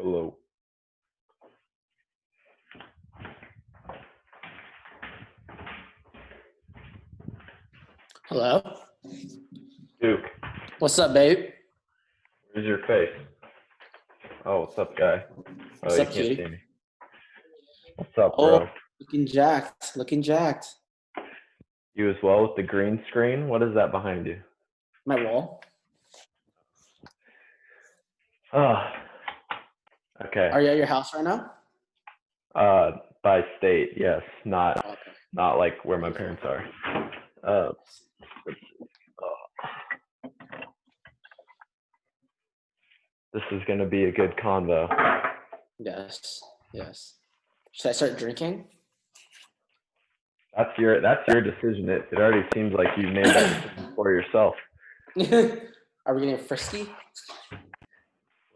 Hello. Hello. Duke, What's up, babe? where's your face? Oh, what's up, guy? What's You up, can't cutie? see me. What's up, Oh, bro? looking jacked. Looking jacked. You as well with the green screen? What is that behind you? My wall. Oh, okay. Are you at your house right now? By state, yes. Not Okay. like where my parents are. Uh, this is gonna be a good convo. Yes. Yes. Should I start drinking? That's your decision. It already seems like you made that decision for yourself. Are we getting frisky? A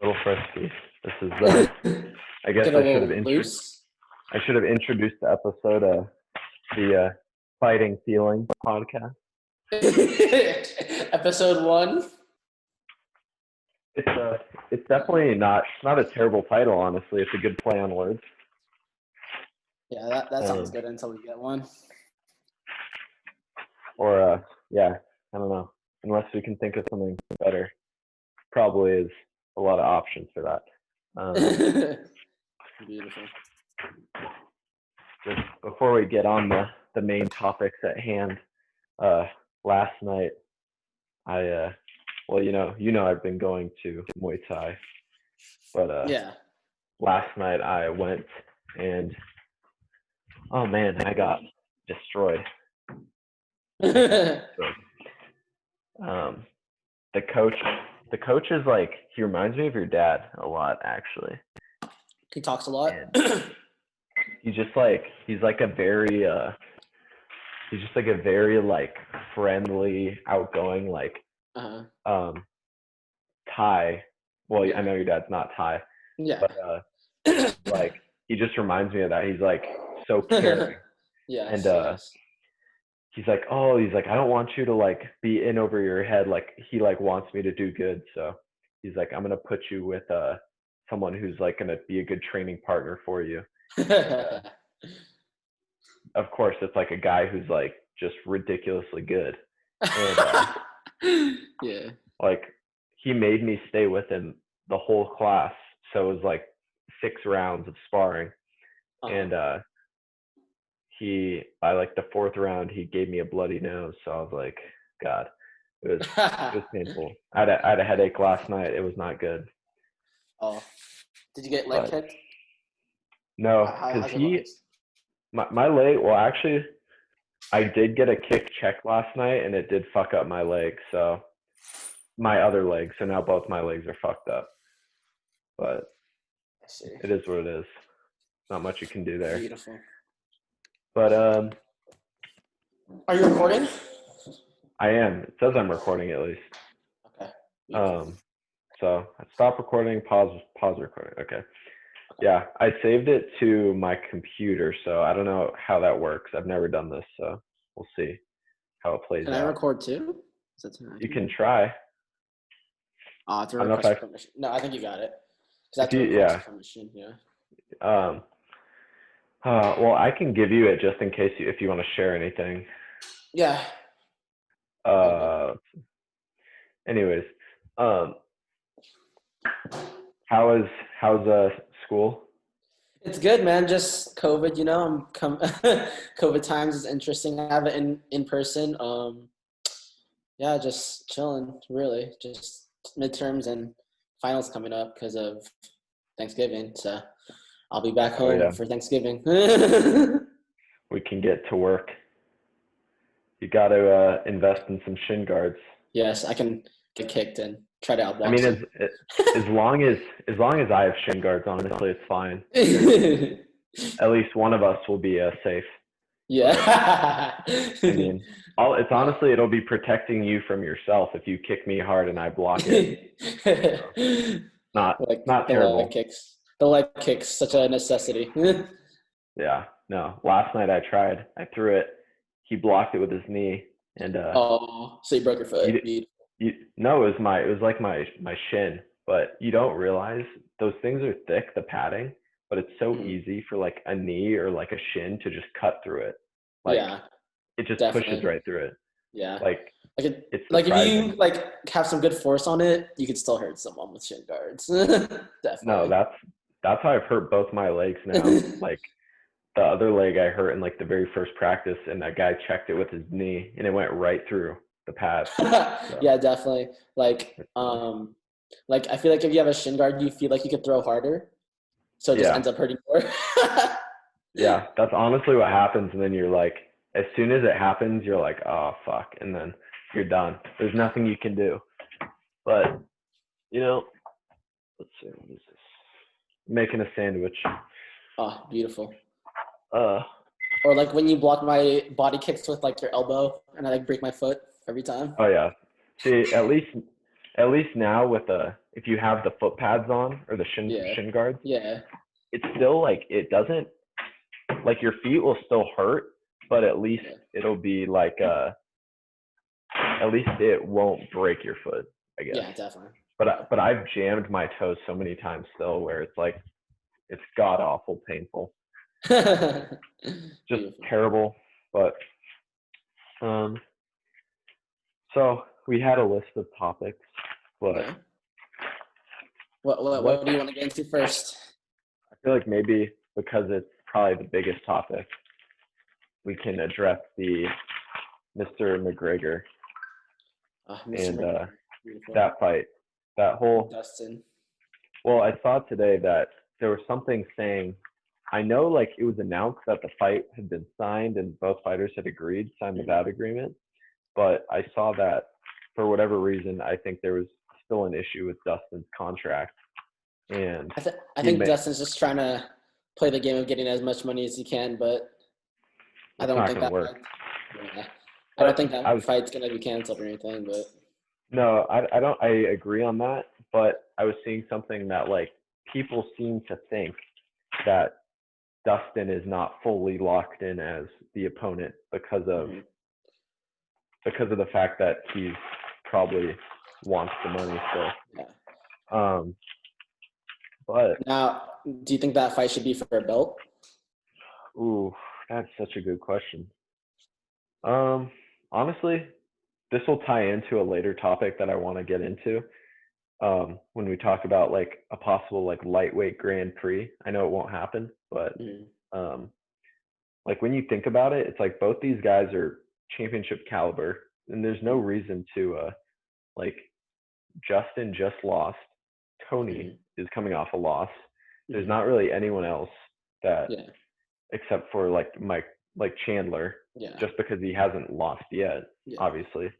little frisky. This is the. I guess Get a little loose. I should have introduced the episode. The Fighting Feeling podcast. Episode 1. It's definitely not a terrible title, honestly. It's a good play on words. Yeah, that sounds good until we get one. Or yeah, I don't know. Unless we can think of something better. Probably is a lot of options for that. Beautiful. Just before we get on the main topics at hand, last night well, you know I've been going to Muay Thai, but Yeah. last night I went and oh man, I got destroyed. The coach is like, he reminds me of your dad a lot, actually. He talks a lot. He's like a very like friendly, outgoing, like Thai. Well, yeah. I know your dad's not Thai. Yeah. But like he just reminds me of that. He's like so caring. Yes. And yes. he's like, I don't want you to like be in over your head. Like he like wants me to do good. So he's like, I'm gonna put you with someone who's like gonna be a good training partner for you. Of course, it's like a guy who's like just ridiculously good. And yeah. Like he made me stay with him the whole class. So it was like 6 rounds of sparring. And by like the 4th round, he gave me a bloody nose. So I was like, God, it was painful. I had a headache last night. It was not good. Oh, did you get leg kicked? No, because my leg. Well, actually, I did get a kick check last night, and it did fuck up my leg. So my other leg. So now both my legs are fucked up. But it is what it is. Not much you can do there. Beautiful. But are you recording? I am. It says I'm recording at least. Okay. So I stop recording, pause recording. Okay. Yeah, I saved it to my computer, so I don't know how that works. I've never done this, so we'll see how it plays out. Can I record too? You can try. It's a request permission. No, I think you got it. Permission, yeah. Well, I can give you it just in case if you want to share anything. Yeah. Anyways, how's school? It's good, man. Just COVID, COVID times is interesting. I have it in person. Yeah, just chilling, really. Just midterms and finals coming up because of Thanksgiving. So I'll be back home for Thanksgiving. We can get to work. You got to invest in some shin guards. Yes, I can get kicked and try to outbox. I mean, as long as I have shin guards, honestly, it's fine. At least one of us will be safe. Yeah. I mean, it'll be protecting you from yourself if you kick me hard and I block it. Not terrible. The leg kicks, such a necessity. Yeah. No. Last night I tried. I threw it. He blocked it with his knee, and so you broke your foot. No, it was like my shin. but you don't realize those things are thick, the padding, but it's so easy for like a knee or like a shin to just cut through it. Like Yeah, it just pushes definitely. right through it. Yeah. Like it's Like if you surprising. like have some good force on it, you could still hurt someone with shin guards. No, Definitely. that's how I've hurt both my legs now. Like the other leg I hurt in like the very first practice, and that guy checked it with his knee, and it went right through the pad. So Yeah, definitely. it's silly. Like I feel like if you have a shin guard, you feel like you could throw harder, so it just Yeah, ends up hurting more. yeah, that's honestly what happens, and then you're like, as soon as it happens, you're like, oh fuck, and then you're done. There's nothing you can do. But you know, let's see, what is this? Making a sandwich. Oh, beautiful. Uh, Or like when you block my body kicks with like your elbow, and I like break my foot every time. oh yeah. See, at least now with if you have the foot pads on or the Yeah, shin guards, yeah, it's still like it doesn't like your feet will still hurt, but at least yeah, it'll be like at least it won't break your foot, I guess. yeah, definitely. But I've jammed my toes so many times still where it's like it's god awful painful, just Beautiful. terrible. But um, so we had a list of topics, but Okay. What do you want to get into first? I feel like maybe because it's probably the biggest topic, we can address the Mr. McGregor Mr. and McGregor. Beautiful. that fight, that whole. Dustin. Well, I saw today that there was something saying. I know, like it was announced that the fight had been signed and both fighters had signed that agreement. But I saw that for whatever reason, I think there was still an issue with Dustin's contract, and I he think may. Dustin's just trying to play the game of getting as much money as he can, but I It's don't not think going to that work. fight. Yeah, I don't think But I that was fight's gonna be canceled or anything. But no, I don't. I agree on that, but I was seeing something that like people seem to think that Dustin is not fully locked in as the opponent because of the fact that he's probably wants the money still. yeah. Um, but Now, do you think that fight should be for a belt? ooh, that's such a good question. Honestly, this will tie into a later topic that I want to get into. When we talk about like a possible like lightweight Grand Prix. I know it won't happen, but Mm. um, like when you think about it, it's like both these guys are championship caliber, and there's no reason to like Justin just lost. Tony Mm. is coming off a loss. There's Mm. not really anyone else that Yeah, except for like Mike, like Chandler, yeah, just because he hasn't lost yet, yeah. obviously.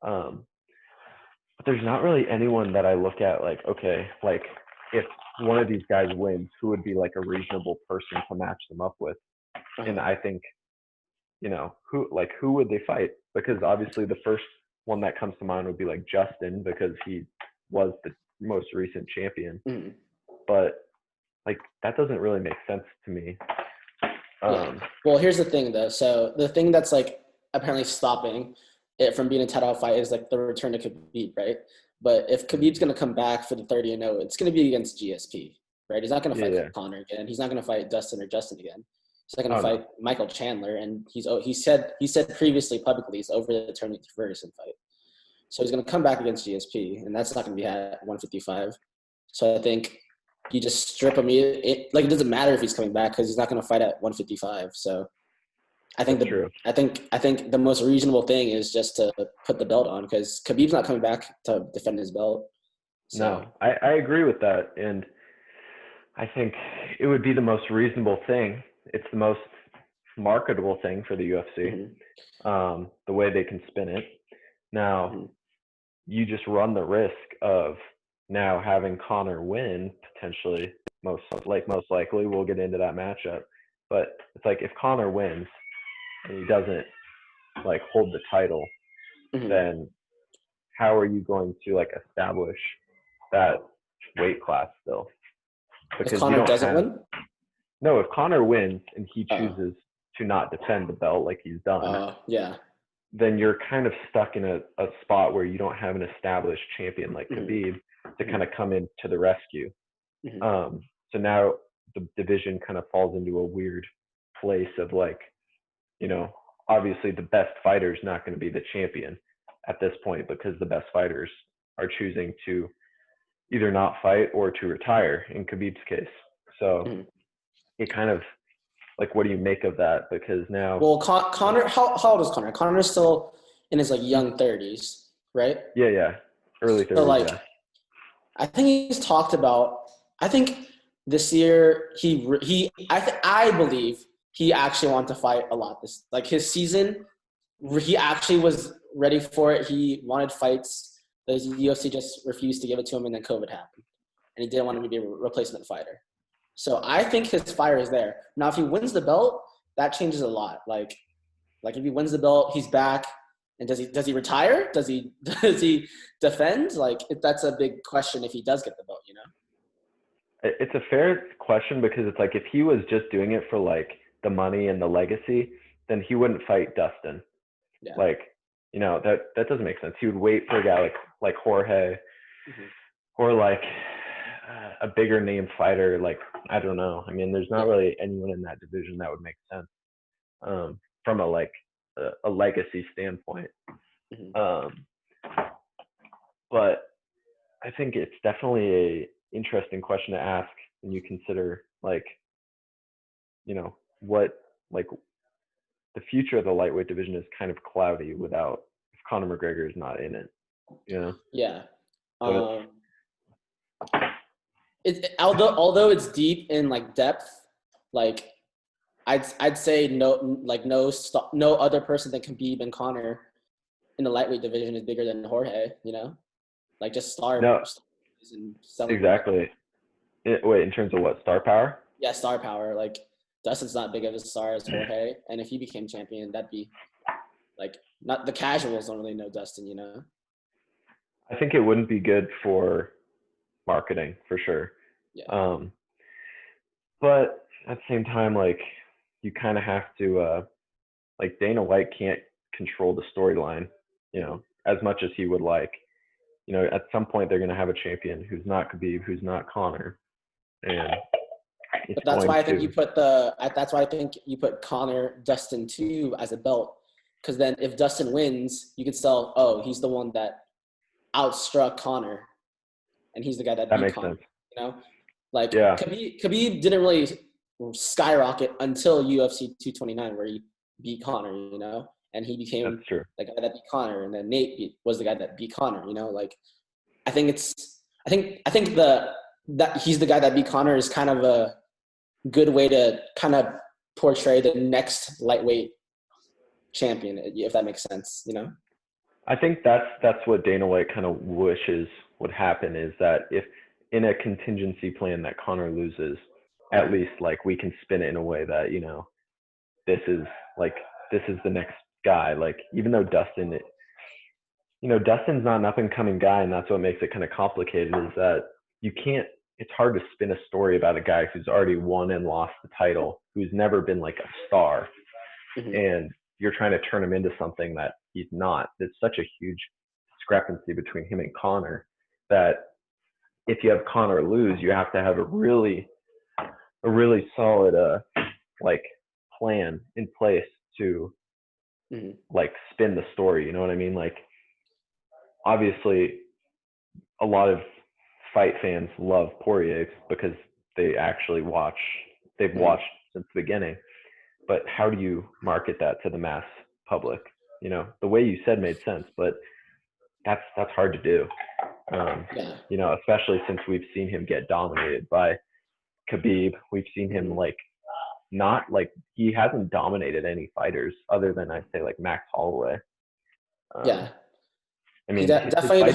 Um, but there's not really anyone that I look at like, okay, like if one of these guys wins, who would be like a reasonable person to match them up with? And Uh-huh. I think, who would they fight? Because obviously the first one that comes to mind would be like Justin because he was the most recent champion. Mm. But like that doesn't really make sense to me. Yeah. Well, here's the thing, though. So the thing that's like apparently stopping it from being a title fight is like the return to Khabib, right? But if Khabib's going to come back for the 30-0, it's going to be against GSP, right? He's not going to Yeah, fight yeah. Conor again. He's not going to fight Dustin or Justin again. He's not going Oh to no. fight Michael Chandler, and he said previously publicly he's over the Tony Ferguson fight. So he's going to come back against GSP, and that's not going to be at 155. So I think you just strip him. It doesn't matter if he's coming back because he's not going to fight at 155. So That's true. I think the most reasonable thing is just to put the belt on because Khabib's not coming back to defend his belt. No, So I agree with that. And I think it would be the most reasonable thing. It's the most marketable thing for the UFC, mm-hmm, the way they can spin it. Now, mm-hmm, you just run the risk of now having Connor win potentially. Most likely, we'll get into that matchup. But it's like if Connor wins and he doesn't like hold the title, mm-hmm. then how are you going to like establish that weight class still? If Because you Conor don't doesn't have. win, No, if Connor wins and he uh, chooses to not defend the belt like he's done, yeah, then you're kind of stuck in a spot where you don't have an established champion like mm-hmm, Khabib. to kind of come in to the rescue. So now the division kind of falls into a weird place of like, you know, obviously the best fighter is not going to be the champion at this point because the best fighters are choosing to either not fight or to retire in Khabib's case. So it kind of like, what do you make of that? Because now, well, Connor, how old is Connor? Connor's still in his like young 30s, right? Yeah, early 30s. So like, yeah. I think he's talked about. I think this year I believe he actually wanted to fight a lot. This like his season, he actually was ready for it. He wanted fights. The UFC just refused to give it to him, and then COVID happened, and he didn't want him to be a replacement fighter. So I think his fire is there. Now, if he wins the belt, that changes a lot. Like if he wins the belt, he's back. And does he retire? Does he defend? Like that's a big question if he does get the belt, you know? It's a fair question because it's like if he was just doing it for like the money and the legacy, then he wouldn't fight Dustin. Yeah. Like, you know, that doesn't make sense. He would wait for a guy like Jorge or like a bigger name fighter. Like, I don't know. I mean, there's not really anyone in that division that would make sense from a legacy standpoint. But I think it's definitely a interesting question to ask when you consider like, you know, what like the future of the lightweight division is kind of cloudy without if Conor McGregor is not in it, you know? Yeah. Although it's deep in like depth, like I'd say no other person that Khabib and Conor in the lightweight division is bigger than Jorge, you know? Like just star. No, And exactly. Wait, in terms of what, star power? Yeah, star power. Like Dustin's not big of a star as Jorge, and if he became champion, that'd be like not the casuals don't really know Dustin, you know. I think it wouldn't be good for marketing for sure. Yeah. But at the same time, like you kind of have to, like Dana White can't control the storyline, you know, as much as he would like. You know, at some point they're going to have a champion who's not Khabib, who's not Conor, and but that's why I think you put Conor Dustin 2 as a belt, because then if Dustin wins, you could sell. Oh, he's the one that outstruck Conor, and he's the guy that beat makes Conor. Sense. You know, like Khabib didn't really skyrocket until UFC 229, where he beat Conor. You know, and he became the guy that beat Conor, and then Nate was the guy that beat Conor. You know, like I think that he's the guy that beat Conor is kind of a good way to kind of portray the next lightweight champion, if that makes sense, you know? I think that's what Dana White kind of wishes would happen, is that if in a contingency plan that Conor loses, at least like we can spin it in a way that, you know, this is the next guy. Like even though Dustin's not an up and coming guy, and that's what makes it kind of complicated, is that it's hard to spin a story about a guy who's already won and lost the title, who's never been like a star, and you're trying to turn him into something that he's not. There's such a huge discrepancy between him and Conor that if you have Conor lose, you have to have a really solid like plan in place to like spin the story. You know what I mean? Like obviously a lot of fight fans love Poirier because they've watched since the beginning. But how do you market that to the mass public? You know, the way you said made sense, but that's hard to do. You know, especially since we've seen him get dominated by Khabib. We've seen him he hasn't dominated any fighters other than I'd say like Max Holloway. I mean, definitely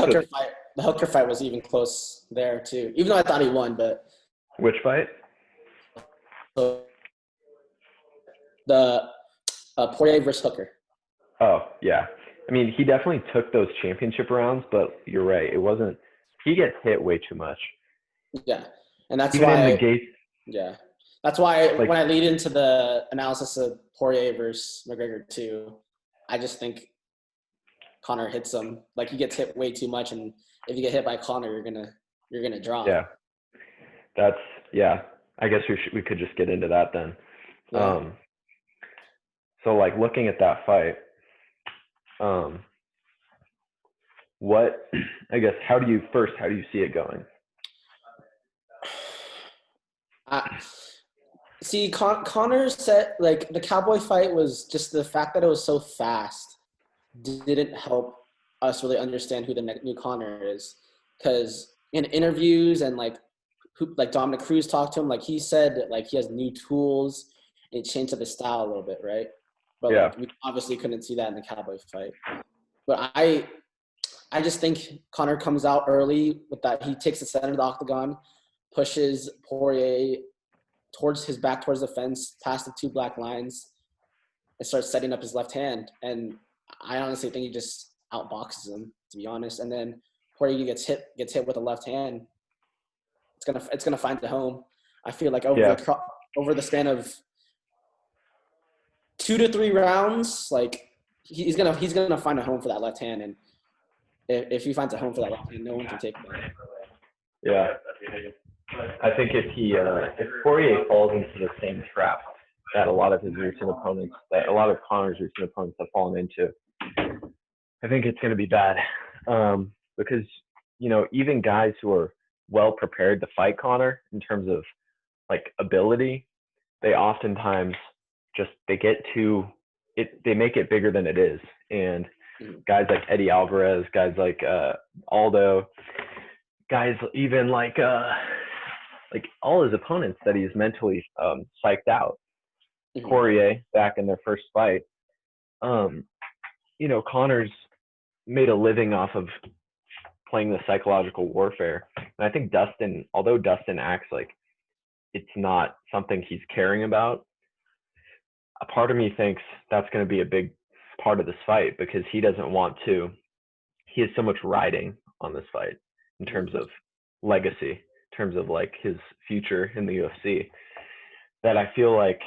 the Hooker fight was even close there too, even though I thought he won. But which fight? The Poirier versus Hooker. Oh yeah, I mean he definitely took those championship rounds, but you're right, it wasn't. He gets hit way too much. Yeah, and that's even why. In the gate. Yeah, that's why when I lead into the analysis of Poirier versus McGregor 2, I just think Conor hits him. Like he gets hit way too much, and if you get hit by Conor, you're gonna you're gonna drop. Yeah. That's yeah. I guess we could just get into that then. Yeah. So like looking at that fight, what I guess how do you see it going? See, Connor said like the Cowboy fight was just the fact that it was so fast didn't help us really understand who the new Connor is, because in interviews and like Dominic Cruz talked to him, like he said that, like he has new tools and it changed up his style a little bit, right? But Yeah. like we obviously couldn't see that in the Cowboy fight. But I just think Connor comes out early with that. He takes the center of the octagon, pushes Poirier towards the fence, past the two black lines, and starts setting up his left hand. And I honestly think he just outboxes him, to be honest. And then Poirier gets hit with a left hand. It's gonna find the home. I feel like over the span of 2 to 3 rounds, like he's gonna find a home for that left hand. And if he finds a home for that left hand, no one can take him. Yeah. I think if Poirier falls into the same trap that a lot of Connor's recent opponents have fallen into, I think it's going to be bad. Because, even guys who are well prepared to fight Connor in terms of like ability, they oftentimes they make it bigger than it is. And guys like Eddie Alvarez, guys like Aldo, guys even like all his opponents that he's mentally psyched out. Poirier back in their first fight. Connor's made a living off of playing the psychological warfare. And I think although Dustin acts like it's not something he's caring about, a part of me thinks that's going to be a big part of this fight, because he has so much riding on this fight in terms of legacy, in terms of like his future in the UFC, that I feel like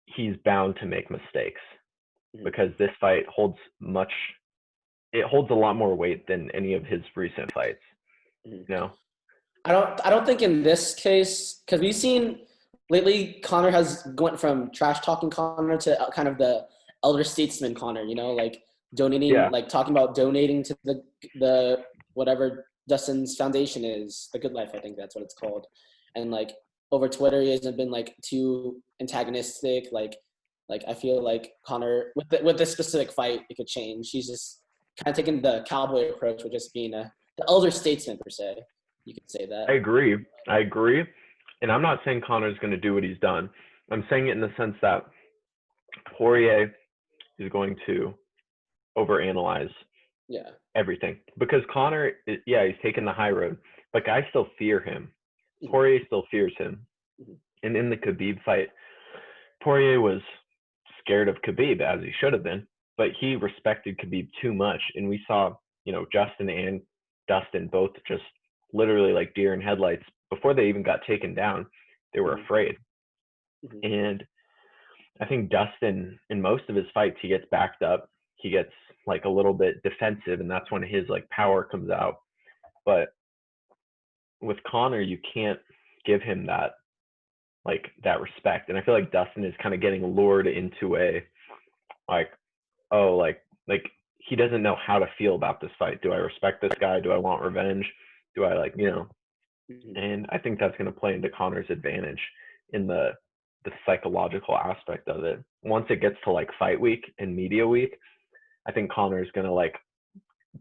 he's bound to make mistakes, because this fight holds a lot more weight than any of his recent fights. I don't think in this case, because we've seen lately Connor has went from trash talking Connor to kind of the elder statesman Connor, like donating, like talking about donating to the whatever Dustin's foundation is, the Good Life, I think that's what it's called. And like over Twitter, he hasn't been like too antagonistic. Like I feel like Connor with this specific fight, it could change. He's just kind of taking the cowboy approach with just being the elder statesman per se. You could say that. I agree. And I'm not saying Connor's going to do what he's done. I'm saying it in the sense that Poirier is going to overanalyze everything. Because Connor, he's taken the high road, but guys still fear him. Poirier still fears him. And in the Khabib fight, Poirier was scared of Khabib, as he should have been, but he respected Khabib too much. And we saw, Justin and Dustin both just literally like deer in headlights. Before they even got taken down, they were afraid. And I think Dustin, in most of his fights, he gets backed up. He gets like a little bit defensive, and that's when his like power comes out. But with Connor, you can't give him that respect. And I feel like Dustin is kind of getting lured into a he doesn't know how to feel about this fight. Do I respect this guy? Do I want revenge? Do I And I think that's going to play into Connor's advantage in the psychological aspect of it. Once it gets to like fight week and media week, I think Connor's going to like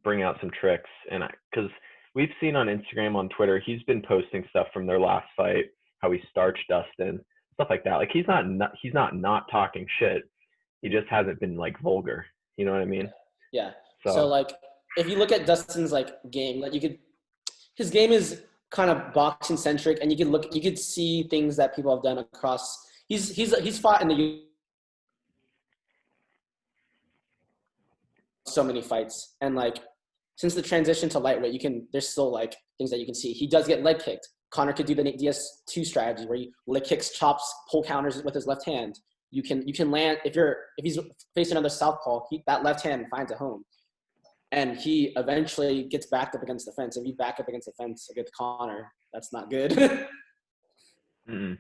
bring out some tricks. And because we've seen on Instagram, on Twitter, he's been posting stuff from their last fight, how he starched Dustin, stuff like that. Like he's not talking shit. He just hasn't been like vulgar. You know what I mean? Yeah. So like if you look at Dustin's like game, like his game is kind of boxing centric, and you could see things that people have done across. He's fought in the so many fights, and like since the transition to lightweight, there's still like things that you can see. He does get leg kicked. Connor could do the DS2 strategy where he leg kicks, chops, pull counters with his left hand. You can land if he's facing another southpaw, that left hand finds a home. and he eventually gets backed up against the fence. If you back up against the fence against Connor, that's not good. Mm-hmm.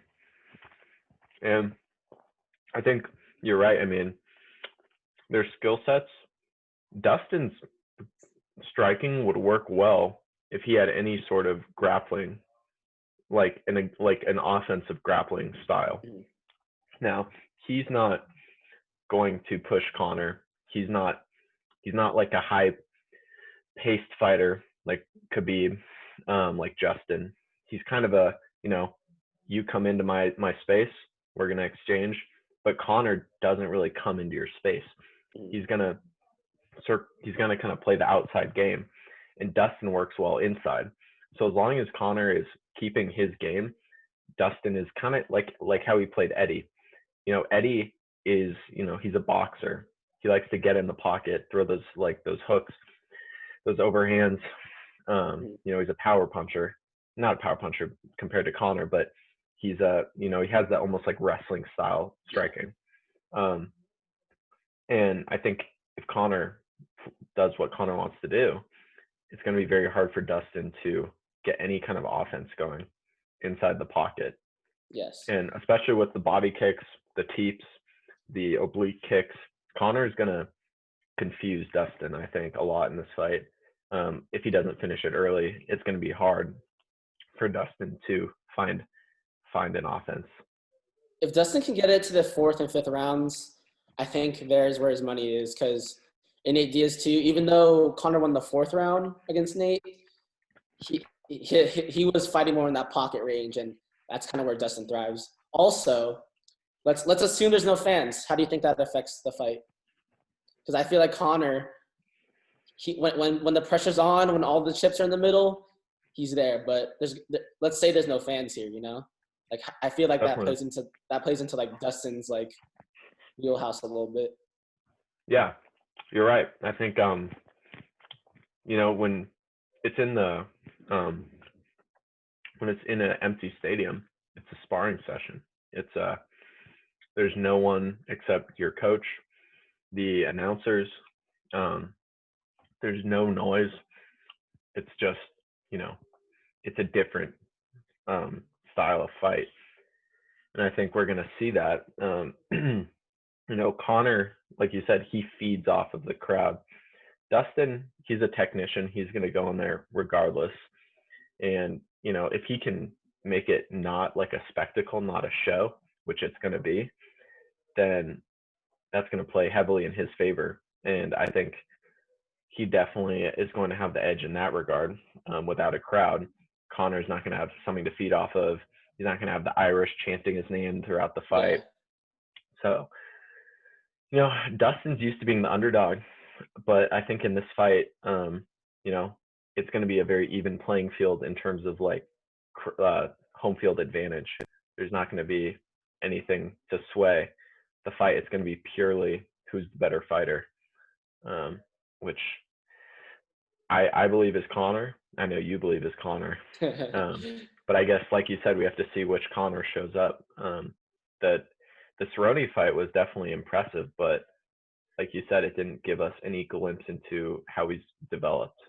And I think you're right. I mean, their skill sets, Dustin's striking would work well if he had any sort of grappling, like an offensive grappling style. Mm-hmm. Now, he's not going to push Connor. He's not like a high paced fighter like Khabib, like Justin. He's kind of a, you come into my space, we're gonna exchange. But Connor doesn't really come into your space. He's gonna kind of play the outside game, and Dustin works well inside. So as long as Connor is keeping his game, Dustin is kind of like how he played Eddie. Eddie is, he's a boxer. He likes to get in the pocket, throw those hooks, those overhands. He's a power puncher, not a power puncher compared to Connor, but he's he has that almost like wrestling style striking. And I think if Connor does what Connor wants to do, it's going to be very hard for Dustin to get any kind of offense going inside the pocket. Yes. And especially with the body kicks, the teeps, the oblique kicks, Connor is going to confuse Dustin, I think, a lot in this fight. If he doesn't finish it early, it's going to be hard for Dustin to find an offense. If Dustin can get it to the 4th and 5th rounds, I think there's where his money is, because in Nate Diaz too, even though Connor won the 4th round against Nate, he was fighting more in that pocket range, and that's kind of where Dustin thrives. Also, let's assume there's no fans. How do you think that affects the fight? Because I feel like Connor, when the pressure's on, when all the chips are in the middle, he's there. But let's say there's no fans here, Like I feel like Definitely. that plays into like Dustin's like wheelhouse a little bit. Yeah, you're right. I think when it's in the when it's in an empty stadium, it's a sparring session. It's there's no one except your coach, the announcers. There's no noise. It's just, it's a different style of fight. And I think we're going to see that. Connor, like you said, he feeds off of the crowd. Dustin, he's a technician. He's going to go in there regardless. And, if he can make it not like a spectacle, not a show, which it's going to be, then that's going to play heavily in his favor. And I think he definitely is going to have the edge in that regard. Without a crowd, Connor's not going to have something to feed off of. He's not going to have the Irish chanting his name throughout the fight. Yeah. So, Dustin's used to being the underdog, but I think in this fight, it's going to be a very even playing field in terms of like home field advantage. There's not going to be anything to sway the fight. It's going to be purely who's the better fighter, which I believe is Connor. I know you believe is Connor. But I guess, like you said, we have to see which Connor shows up. That the Cerrone fight was definitely impressive, but like you said, it didn't give us any glimpse into how he's developed.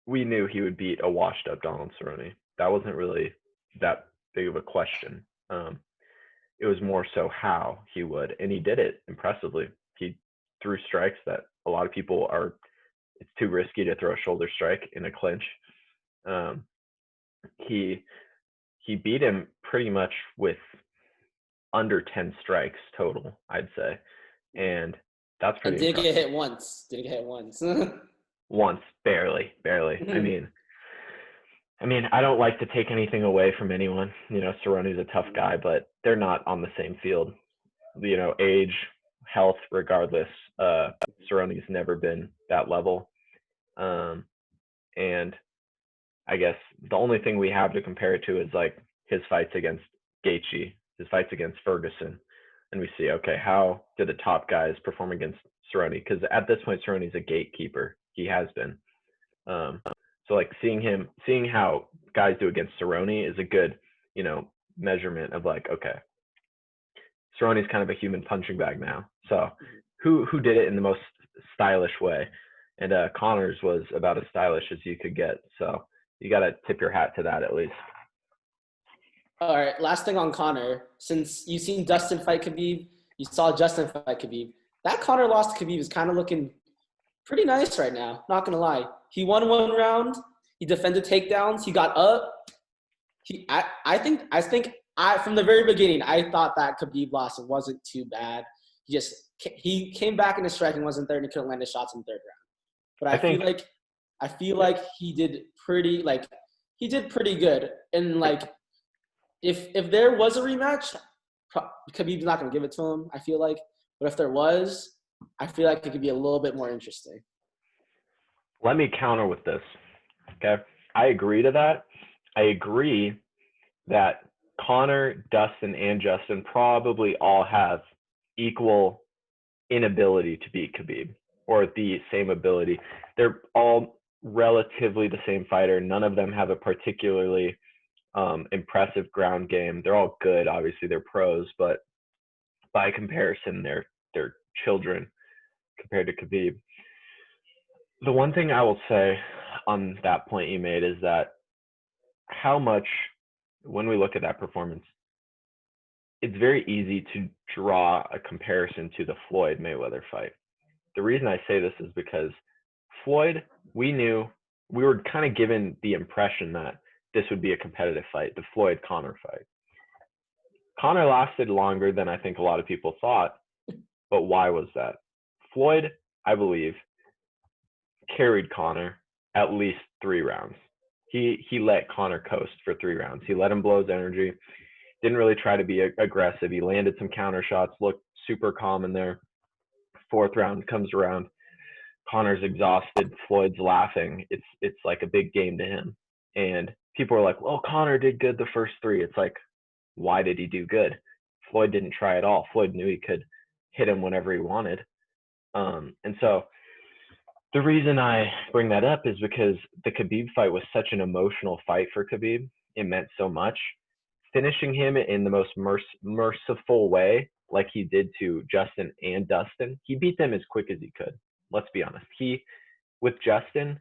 We knew he would beat a washed-up Donald Cerrone. That wasn't really that big of a question. It was more so how he would, and he did it impressively. He threw strikes that a lot of people are. It's too risky to throw a shoulder strike in a clinch. He beat him pretty much with under 10 strikes total, I'd say, and that's pretty. Didn't get hit once. Once, barely. I mean, I don't like to take anything away from anyone. Cerrone's a tough guy, but they're not on the same field. Age, health, regardless. Cerrone's never been that level. And I guess the only thing we have to compare it to is like his fights against Gaethje, his fights against Ferguson. And we see, okay, how do the top guys perform against Cerrone? Because at this point, Cerrone's a gatekeeper. He has been. So like seeing how guys do against Cerrone is a good, measurement of like, okay, Cerrone's kind of a human punching bag now. So who did it in the most stylish way. And Connor's was about as stylish as you could get. So you got to tip your hat to that at least. All right, last thing on Connor. Since you've seen Dustin fight Khabib, you saw Justin fight Khabib. That Connor loss to Khabib is kind of looking pretty nice right now. Not gonna lie, he won one round. He defended takedowns. He got up. I think from the very beginning, I thought that Khabib loss wasn't too bad. He came back in his striking wasn't there and he couldn't land his shots in the third round. But I feel like he did pretty good. And like if there was a rematch, Khabib's not gonna give it to him, I feel like. But if there was, I feel like it could be a little bit more interesting. Let me counter with this. Okay. I agree to that. I agree that Connor, Dustin, and Justin probably all have equal inability to beat Khabib, or the same ability. They're all relatively the same fighter. None of them have a particularly impressive ground game. They're all good. Obviously, they're pros, but by comparison, they're children compared to Khabib. The one thing I will say on that point you made is that how much, when we look at that performance, it's very easy to draw a comparison to the Floyd Mayweather fight. The reason I say this is because Floyd, we were kind of given the impression that this would be a competitive fight, the Floyd Conor fight. Conor lasted longer than I think a lot of people thought, but why was that? Floyd, I believe, carried Conor at least 3 rounds. He let Conor coast for 3 rounds. He let him blow his energy. Didn't really try to be aggressive. He landed some counter shots, looked super calm in there. 4th round comes around. Conor's exhausted. Floyd's laughing. It's like a big game to him. And people are like, well, Conor did good the first 3. It's like, why did he do good? Floyd didn't try at all. Floyd knew he could hit him whenever he wanted. And so the reason I bring that up is because the Khabib fight was such an emotional fight for Khabib. It meant so much. Finishing him in the most merciful way, like he did to Justin and Dustin, he beat them as quick as he could. Let's be honest. With Justin,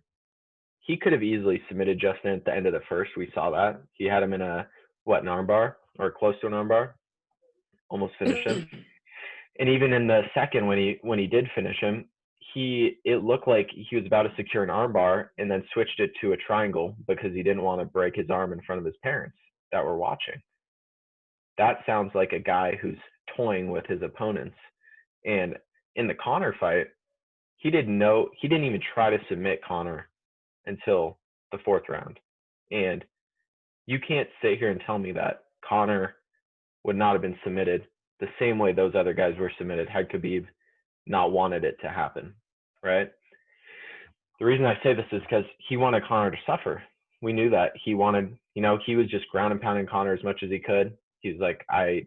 he could have easily submitted Justin at the end of the first. We saw that. He had him in an armbar, or close to an armbar. Almost finished him. And even in the second, when he did finish him, it looked like he was about to secure an armbar and then switched it to a triangle because he didn't want to break his arm in front of his parents that were watching. That sounds like a guy who's toying with his opponents. And in the Conor fight, he didn't even try to submit Conor until the 4th round. And you can't sit here and tell me that Conor would not have been submitted the same way those other guys were submitted had Khabib not wanted it to happen, right? The reason I say this is because he wanted Conor to suffer. We knew that. He wanted, he was just ground and pounding Conor as much as he could. He's like, I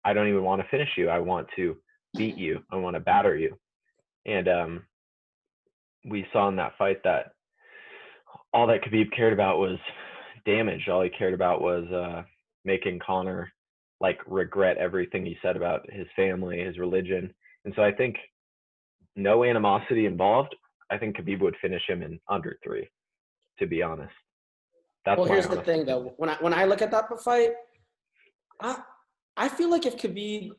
don't even want to finish you. I want to beat you. I want to batter you. And we saw in that fight that all that Khabib cared about was damage. All he cared about was making Conor regret everything he said about his family, his religion. And so I think no animosity involved. I think Khabib would finish him in under 3, to be honest. Well, here's the thing, though. When I look at that fight, I feel like if Khabib,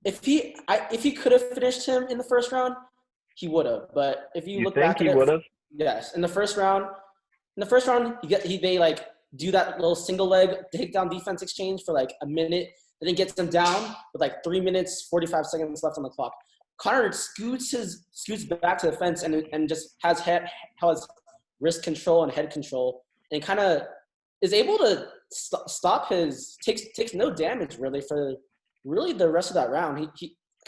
if he could have finished him in the first round, he would have. But if you look back at it, would have? Yes, in the first round, they do that little single leg takedown defense exchange for a minute, and then gets them down with 3 minutes 45 seconds left on the clock. Conor scoots back to the fence and just has wrist control and head control, and kind of is able to stop takes no damage really for the rest of that round.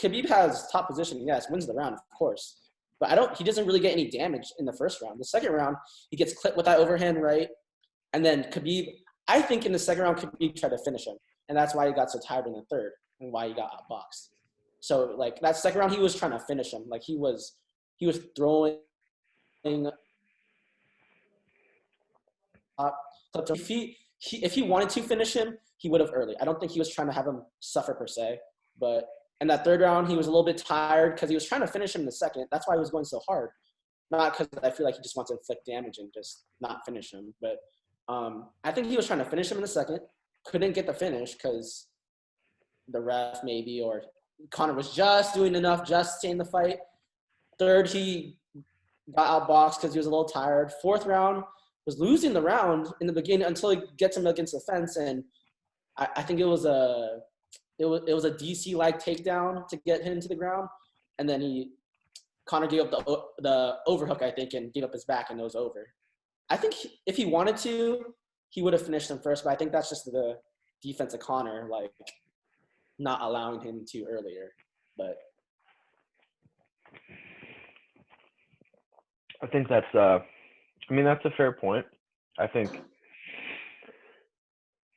Khabib has top position, yes, wins the round, of course. But he doesn't really get any damage in the first round. The second round, he gets clipped with that overhand right. And then Khabib, I think in the second round, Khabib tried to finish him. And that's why he got so tired in the third and why he got outboxed. So that second round, he was trying to finish him. He was throwing if he wanted to finish him, he would have early. I don't think he was trying to have him suffer per se, but And that third round, he was a little bit tired because he was trying to finish him in the second. That's why he was going so hard. Not because I feel like he just wants to inflict damage and just not finish him. But I think he was trying to finish him in the second. Couldn't get the finish because the ref maybe, or Conor was just doing enough just to stay in the fight. Third, he got outboxed because he was a little tired. Fourth round, was losing the round in the beginning until he gets him against the fence. And I think it was a DC-like takedown to get him to the ground. And then Conor gave up the overhook, I think, and gave up his back, and it was over. I think if he wanted to, he would have finished him first, but I think that's just the defense of Conor, like not allowing him to earlier. But I think that's that's a fair point. I think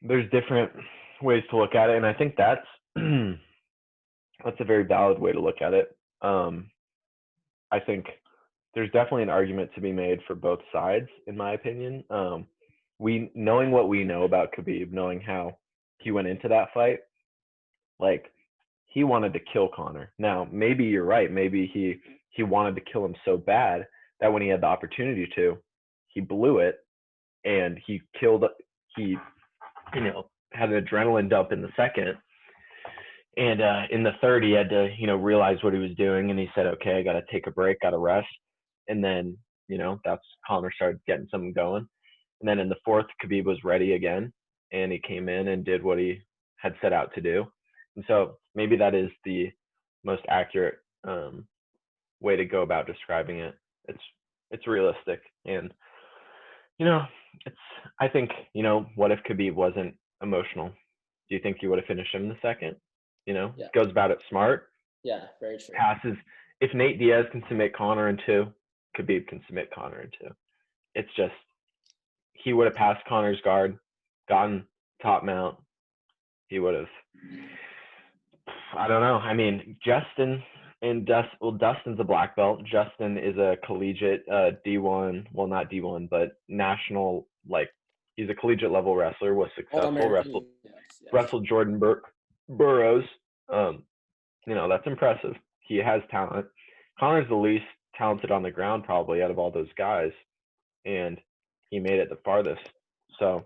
there's different ways to look at it, and I think that's that's a very valid way to look at it. I think there's definitely an argument to be made for both sides, in my opinion. Knowing what we know about Khabib, knowing how he went into that fight, like he wanted to kill Conor. Now, maybe you're right. Maybe he wanted to kill him so bad that when he had the opportunity to, he blew it, and he had an adrenaline dump in the second. And in the third, he had to, realize what he was doing, and he said, okay, I got to take a break, got to rest. And then, that's Conor started getting something going. And then in the fourth, Khabib was ready again, and he came in and did what he had set out to do. And so maybe that is the most accurate way to go about describing it. It's realistic. And, I think, what if Khabib wasn't emotional? Do you think he would have finished him in the second? Yeah. Goes about it smart. Yeah, very true. Passes. If Nate Diaz can submit Conor in 2, Khabib can submit Conor in 2. It's just, he would have passed Conor's guard, gotten top mount. He would have, I don't know. I mean, Justin and Dustin's a black belt. Justin is a collegiate D1, well, not D1, but national, he's a collegiate level wrestler, was successful, wrestled Jordan Burroughs. That's impressive. He has talent. Conor's the least talented on the ground probably out of all those guys, and he made it the farthest. So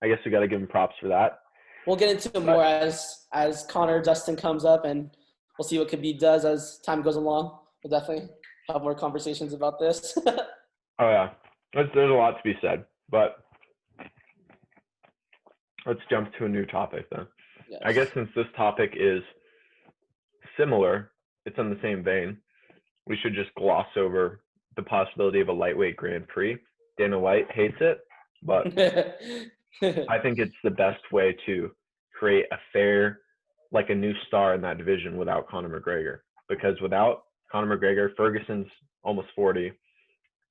I guess we got to give him props for that. We'll get into it more as Conor Dustin comes up, and we'll see what Khabib does as time goes along. We'll definitely have more conversations about this. Oh yeah, there's a lot to be said, but let's jump to a new topic then. Yes. I guess since this topic is similar, it's in the same vein, we should just gloss over the possibility of a lightweight Grand Prix. Dana White hates it, but I think it's the best way to create a fair, a new star in that division without Conor McGregor. Because without Conor McGregor, Ferguson's almost 40,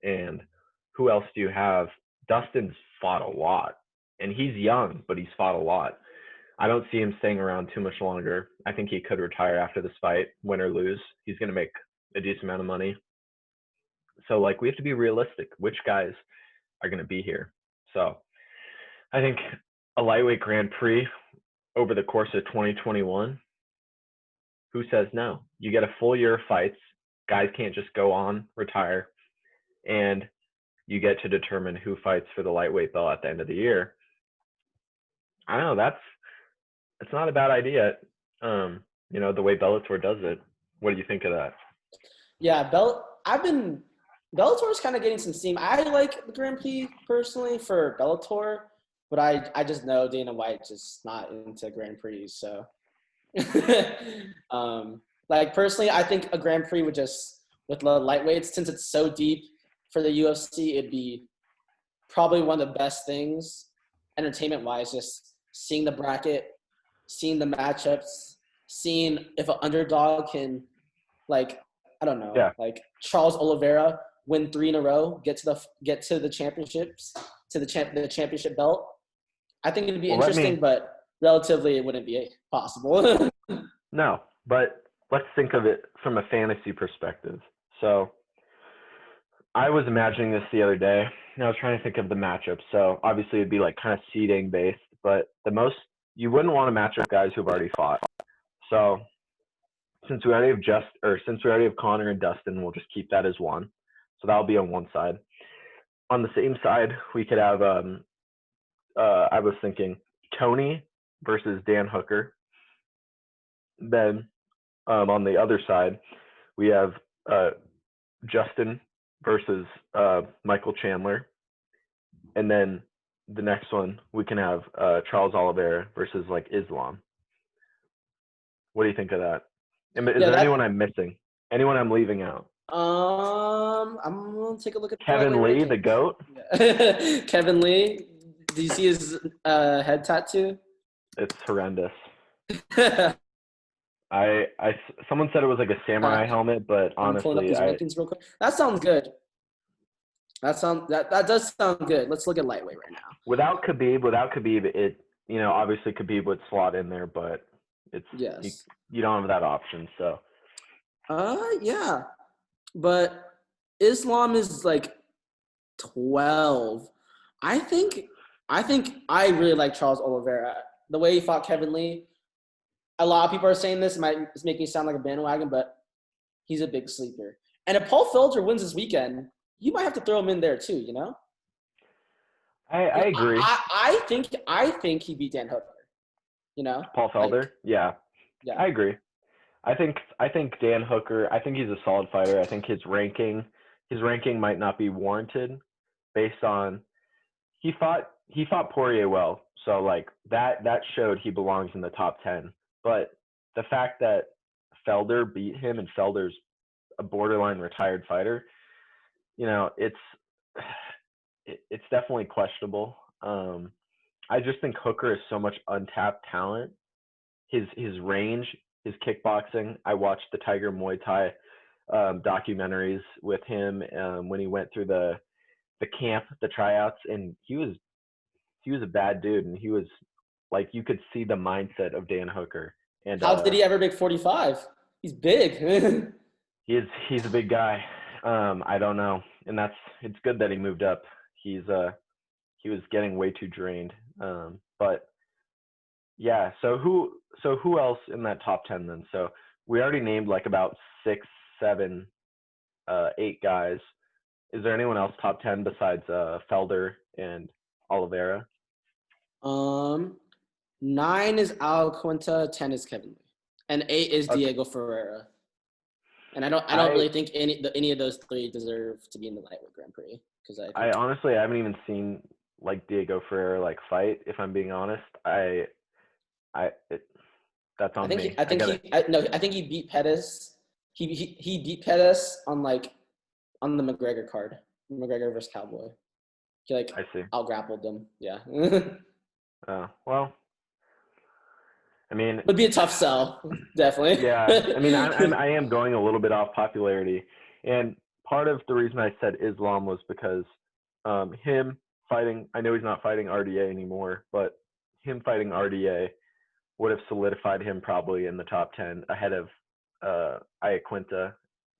and who else do you have? Dustin's fought a lot, and he's young, but he's fought a lot. I don't see him staying around too much longer. I think he could retire after this fight, win or lose. He's going to make a decent amount of money. So, we have to be realistic. Which guys are going to be here? So, I think a lightweight Grand Prix over the course of 2021, who says no? You get a full year of fights. Guys can't just go on, retire, and you get to determine who fights for the lightweight belt at the end of the year. I don't know. It's not a bad idea. The way Bellator does it. What do you think of that? Yeah, Bellator's kind of getting some steam. I like the Grand Prix personally for Bellator, but I just know Dana White's just not into Grand Prix. So, personally, I think a Grand Prix would just, with the lightweights, since it's so deep for the UFC, it'd be probably one of the best things, entertainment-wise, just seeing the bracket, seeing the matchups, seeing if an underdog can, I don't know, Charles Oliveira win 3 in a row, get to the championships, to the championship belt. I think it'd be interesting, but relatively it wouldn't be possible. No, but let's think of it from a fantasy perspective. So I was imagining this the other day, and I was trying to think of the matchup. So obviously it'd be kind of seeding based, but you wouldn't want to match up guys who've already fought. So since we already have Connor and Dustin, we'll just keep that as one. So that'll be on one side. On the same side, we could have I was thinking Tony versus Dan Hooker. Then on the other side, we have Justin versus Michael Chandler. And then the next one, we can have Charles Oliveira versus like Islam. What do you think of that? Is there anyone I'm missing? Anyone I'm leaving out? I'm gonna take a look at Kevin Lee, the GOAT. Yeah. Kevin Lee. Do you see his head tattoo? It's horrendous. Someone said it was like a samurai helmet, but honestly, I'm pulling up these rankings real quick. That sounds good. That does sound good. Let's look at lightweight right now. Without Khabib, it obviously Khabib would slot in there, but it's you don't have that option. So. Yeah, but Islam is like 12. I think I really like Charles Oliveira. The way he fought Kevin Lee. A lot of people are saying this. It's making me sound like a bandwagon, but he's a big sleeper. And if Paul Felder wins this weekend, you might have to throw him in there too. I agree. I think he beat Dan Hooker. Paul Felder. Yeah. I agree. I think Dan Hooker. I think he's a solid fighter. I think his ranking might not be warranted based on he fought Poirier well. So like that showed he belongs in the top 10. But the fact that Felder beat him and Felder's a borderline retired fighter, it's definitely questionable. I just think Hooker is so much untapped talent. His range, his kickboxing. I watched the Tiger Muay Thai documentaries with him when he went through the camp, the tryouts, and he was a bad dude, and he was like you could see the mindset of Dan Hooker. And how did he ever make 45? He's big. He's a big guy. I don't know, and it's good that he moved up. He was getting way too drained. But yeah, so who else in that top 10 then? So we already named like about 6, 7, 8 guys. Is there anyone else top 10 besides Felder and Oliveira? 9 is Al Quinta, 10 is Kevin Lee, and 8 is Diego Ferreira. And I don't really think any of those 3 deserve to be in the lightweight Grand Prix because I honestly haven't even seen like Diego Ferreira like fight. If I'm being honest, that's on me. I think he beat Pettis. He beat Pettis on the McGregor card, McGregor versus Cowboy. He I see. Out grappled them. Yeah. Well. I mean, would be a tough sell, definitely. Yeah, I mean, I am going a little bit off popularity, and part of the reason I said Islam was because him fighting. I know he's not fighting RDA anymore, but him fighting RDA would have solidified him probably in the top 10 ahead of Iaquinta,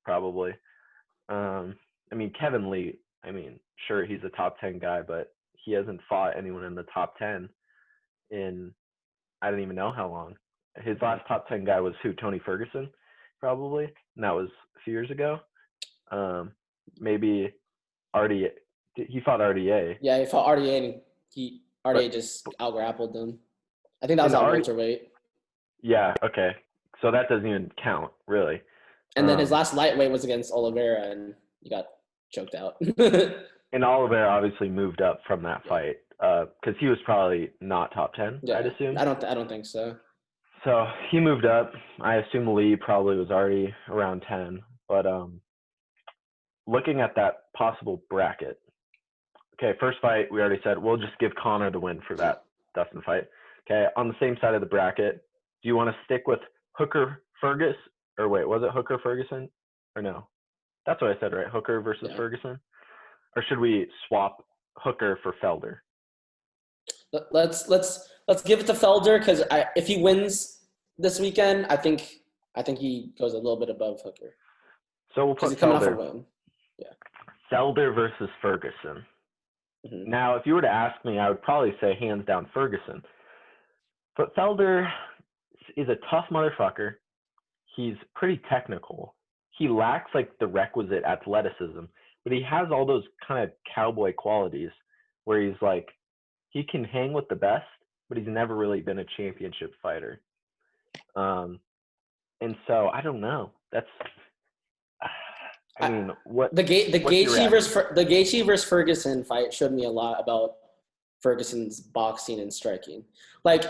probably. I mean, Kevin Lee. I mean, sure, he's a top 10 guy, but he hasn't fought anyone in the top 10 in. I don't even know how long. His last top 10 guy was who? Tony Ferguson, probably. And that was a few years ago. Maybe RDA. He fought RDA. Yeah, he fought RDA, and RDA just out-grappled him. I think that was at welterweight. Yeah, okay. So that doesn't even count, really. And then his last lightweight was against Oliveira, and he got choked out. And Oliveira obviously moved up from that fight. Because he was probably not top 10, I'd assume. I don't think so. So he moved up. I assume Lee probably was already around 10. But looking at that possible bracket, okay, first fight, we already said we'll just give Connor the win for that Dustin fight. Okay, on the same side of the bracket, do you want to stick with Hooker Ferguson? Or wait, was it Hooker Ferguson? Or no? That's what I said, right? Hooker versus Ferguson? Or should we swap Hooker for Felder? Let's give it to Felder because if he wins this weekend, I think he goes a little bit above Hooker. So we'll put coming off a win. Yeah. Felder versus Ferguson. Mm-hmm. Now, if you were to ask me, I would probably say hands down Ferguson. But Felder is a tough motherfucker. he's pretty technical. He lacks like the requisite athleticism, but he has all those kind of cowboy qualities where he's like he can hang with the best, but he's never really been a championship fighter. And so I don't know. That's I mean, what the Gaethje versus Ferguson fight showed me a lot about Ferguson's boxing and striking. Like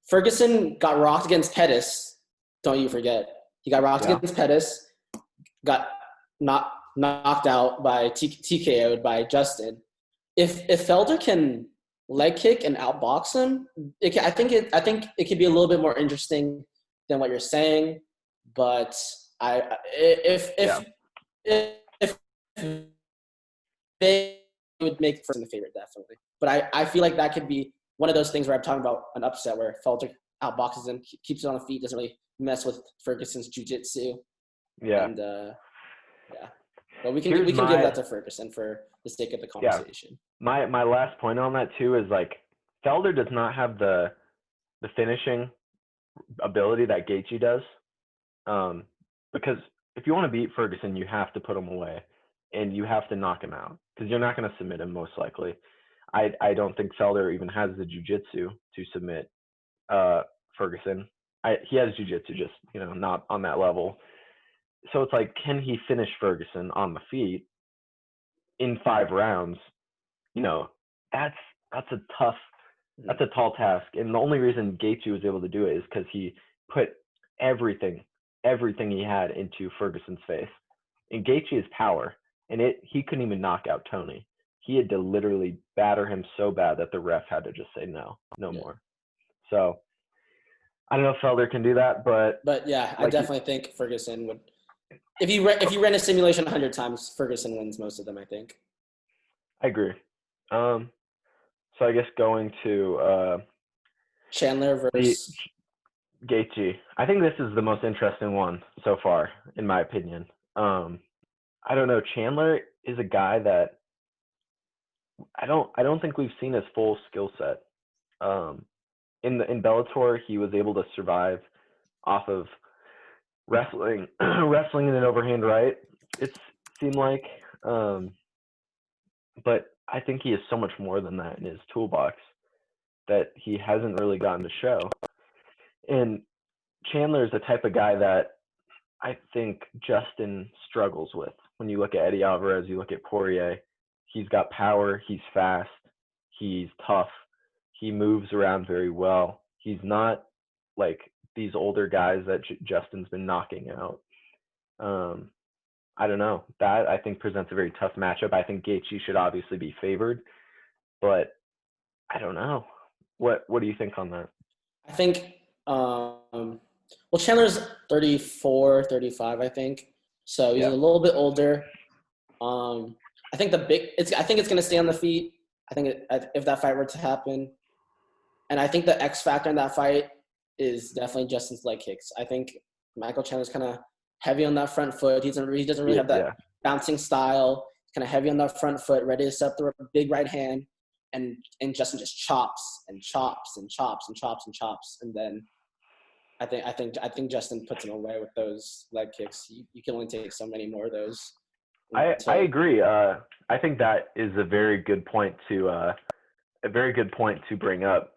Ferguson got rocked against Pettis. Don't you forget? He got rocked against Pettis. Got knocked out by TKO'd by Justin. If Felder can leg kick and outbox him, I think it could be a little bit more interesting than what you're saying. But if they would make Ferguson the favorite, definitely. But I feel like that could be one of those things where I'm talking about an upset where Felder outboxes him, keeps it on the feet, doesn't really mess with Ferguson's jiu-jitsu. Yeah. And but we can give that to Ferguson for the sake of the conversation. Yeah. My last point on that too is like Felder does not have the finishing ability that Gaethje does. Because if you want to beat Ferguson, you have to put him away and you have to knock him out because you're not going to submit him most likely. I don't think Felder even has the jiu-jitsu to submit Ferguson. He has jiu-jitsu, just not on that level. So it's like, can he finish Ferguson on the feet in 5 rounds? That's a tall task. And the only reason Gaethje was able to do it is because he put everything he had into Ferguson's face. And Gaethje's power, and he couldn't even knock out Tony. He had to literally batter him so bad that the ref had to just say no more. So I don't know if Felder can do that, but yeah, I definitely think Ferguson would. If you ran a simulation 100 times, Ferguson wins most of them, I think. I agree. So I guess going to Chandler versus Gaethje. I think this is the most interesting one so far, in my opinion. I don't know. Chandler is a guy that I don't think we've seen his full skill set. In Bellator, he was able to survive off of wrestling in an overhand right. It seemed like, but I think he is so much more than that in his toolbox that he hasn't really gotten to show. And Chandler is the type of guy that I think Justin struggles with. When you look at Eddie Alvarez, you look at Poirier, he's got power, he's fast, he's tough, he moves around very well. He's not like these older guys that Justin's been knocking out. I don't know. That I think presents a very tough matchup. I think Gaethje should obviously be favored, but I don't know. What do you think on that? I think Chandler's 34, 35, I think. So he's a little bit older. I think it's going to stay on the feet. I think if that fight were to happen, and I think the X factor in that fight is definitely Justin's leg kicks. I think Michael Chandler's kind of heavy on that front foot. He doesn't really have that bouncing style. Kind of heavy on that front foot, ready to set the big right hand, and Justin just chops and chops and chops and chops and chops, and then I think Justin puts him away with those leg kicks. You can only take so many more of those. I agree. I think that is a very good point to bring up,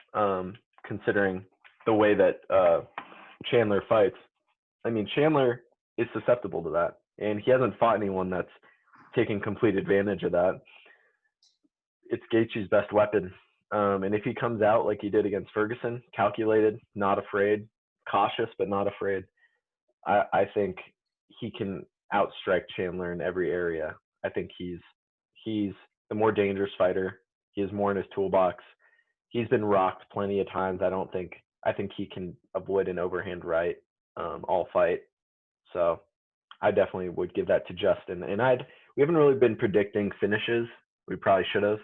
considering the way that Chandler fights. I mean, Chandler is susceptible to that, and he hasn't fought anyone that's taken complete advantage of that. It's Gaethje's best weapon, and if he comes out like he did against Ferguson, calculated, not afraid, cautious but not afraid, I think he can outstrike Chandler in every area. I think he's the more dangerous fighter. He has more in his toolbox. He's been rocked plenty of times. I think he can avoid an overhand right all fight. So I definitely would give that to Justin. And we haven't really been predicting finishes. We probably should have.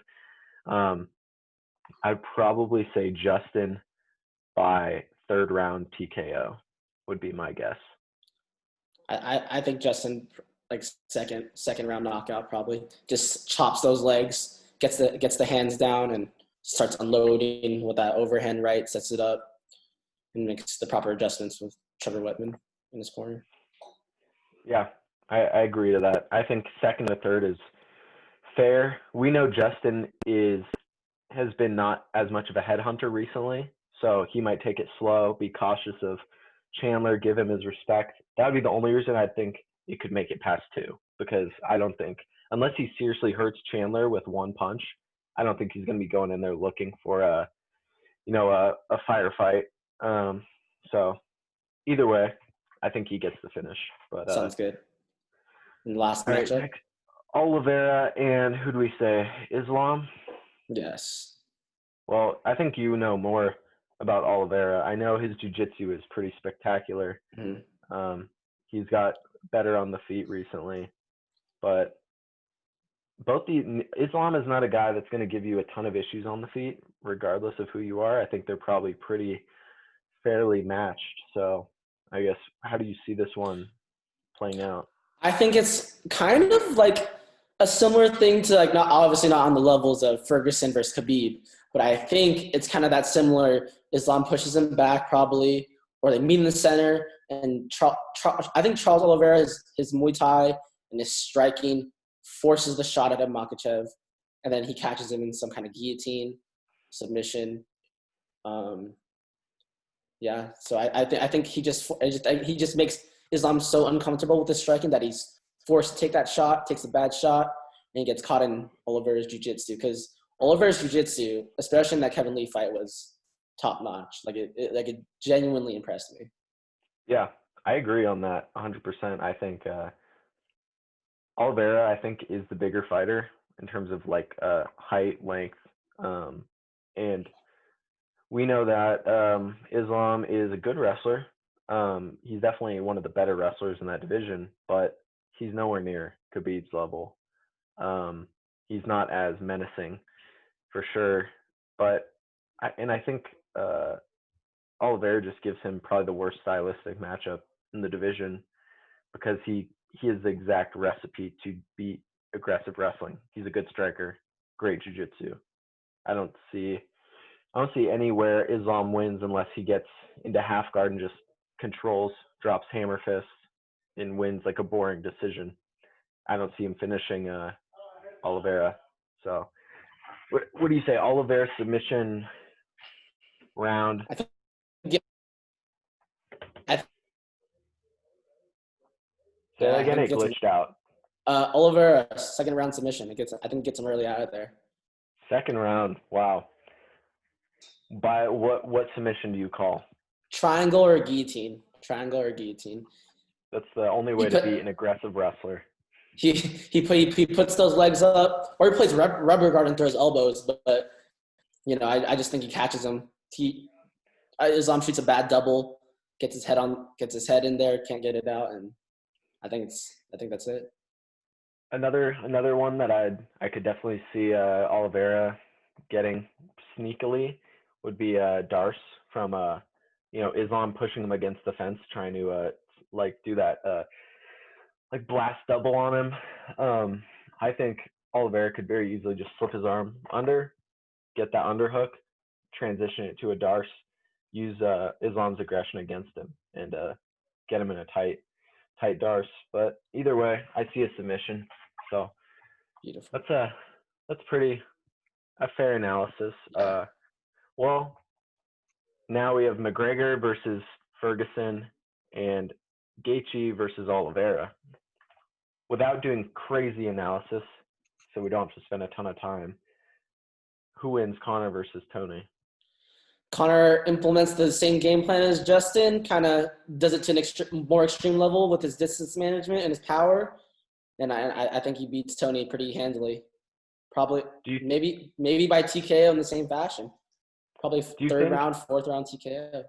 I'd probably say Justin by 3rd round TKO would be my guess. I think Justin, like second round knockout, probably just chops those legs, gets the hands down, and starts unloading with that overhand right, sets it up, and makes the proper adjustments with Trevor Whitman. in his corner. Yeah, I agree to that. I think second to third is fair. We know Justin has been not as much of a headhunter recently, so he might take it slow, be cautious of Chandler, give him his respect. That would be the only reason I think it could make it past two, because I don't think, unless he seriously hurts Chandler with one punch, I don't think he's going to be going in there looking for a firefight. So either way, I think he gets the finish. But Sounds good. And last all right, matchup. next, Oliveira and who do we say? Islam? Yes. Well, I think you know more about Oliveira. I know his jiu-jitsu is pretty spectacular. Mm-hmm. He's got better on the feet recently, but Islam is not a guy that's going to give you a ton of issues on the feet, regardless of who you are. I think they're probably pretty fairly matched. So I guess, how do you see this one playing out? I think it's kind of like a similar thing to like, not obviously not on the levels of Ferguson versus Khabib, but I think it's kind of that similar. Islam pushes him back probably, or they meet in the center, and I think Charles Oliveira, his Muay Thai and his striking forces the shot at Makhachev, and then he catches him in some kind of guillotine submission. Yeah, so I think he just makes Islam so uncomfortable with his striking that he's forced to take that shot, takes a bad shot, and he gets caught in Oliveira's jiu-jitsu. Because Oliveira's jiu-jitsu, especially in that Kevin Lee fight, was top notch. It genuinely impressed me. Yeah, I agree on that 100%. I think Oliveira, I think, is the bigger fighter in terms of like height, length, and we know that Islam is a good wrestler. He's definitely one of the better wrestlers in that division, but he's nowhere near Khabib's level. He's not as menacing, for sure. But I think Oliveira just gives him probably the worst stylistic matchup in the division, because he is the exact recipe to beat aggressive wrestling. He's a good striker, great jiu-jitsu. I don't see anywhere Islam wins unless he gets into half guard and just controls, drops hammer fists, and wins like a boring decision. I don't see him finishing Oliveira. So, what do you say? Oliveira submission round. Say that again. It glitched out. Oliveira, second round submission. I think it gets him early out of there. Second round. Wow. By what submission do you call? Triangle or guillotine. That's the only way to beat an aggressive wrestler. He puts those legs up, or he plays rubber guard and throws elbows. But I just think he catches him. Islam shoots a bad double, gets his head in there, can't get it out, and I think that's it. Another one that I could definitely see Oliveira getting sneakily would be Darce from Islam pushing him against the fence, trying to do that like blast double on him. I think Oliveira could very easily just slip his arm under, get that underhook, transition it to a Darce, use Islam's aggression against him, and get him in a tight Darce. But either way, I see a submission. So beautiful. That's pretty a fair analysis. Well, now we have McGregor versus Ferguson and Gaethje versus Oliveira. Without doing crazy analysis, so we don't have to spend a ton of time, who wins, Conor versus Tony? Conor implements the same game plan as Justin, kind of does it to an more extreme level with his distance management and his power, and I think he beats Tony pretty handily. Probably maybe by TKO in the same fashion. Probably third round, fourth round TKO.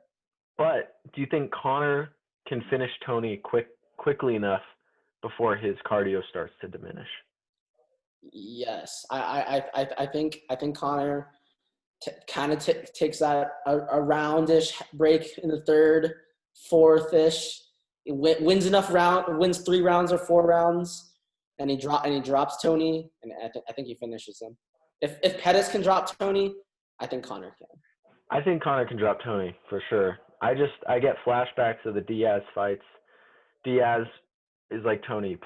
But do you think Conor can finish Tony quickly enough before his cardio starts to diminish? Yes, I think Conor takes that a roundish break in the third, fourth-ish. Wins 3 rounds or 4 rounds, and he drops Tony, and I think he finishes him. If Pettis can drop Tony, I think Conor can. I think Conor can drop Tony for sure. I get flashbacks of the Diaz fights Diaz is like Tony.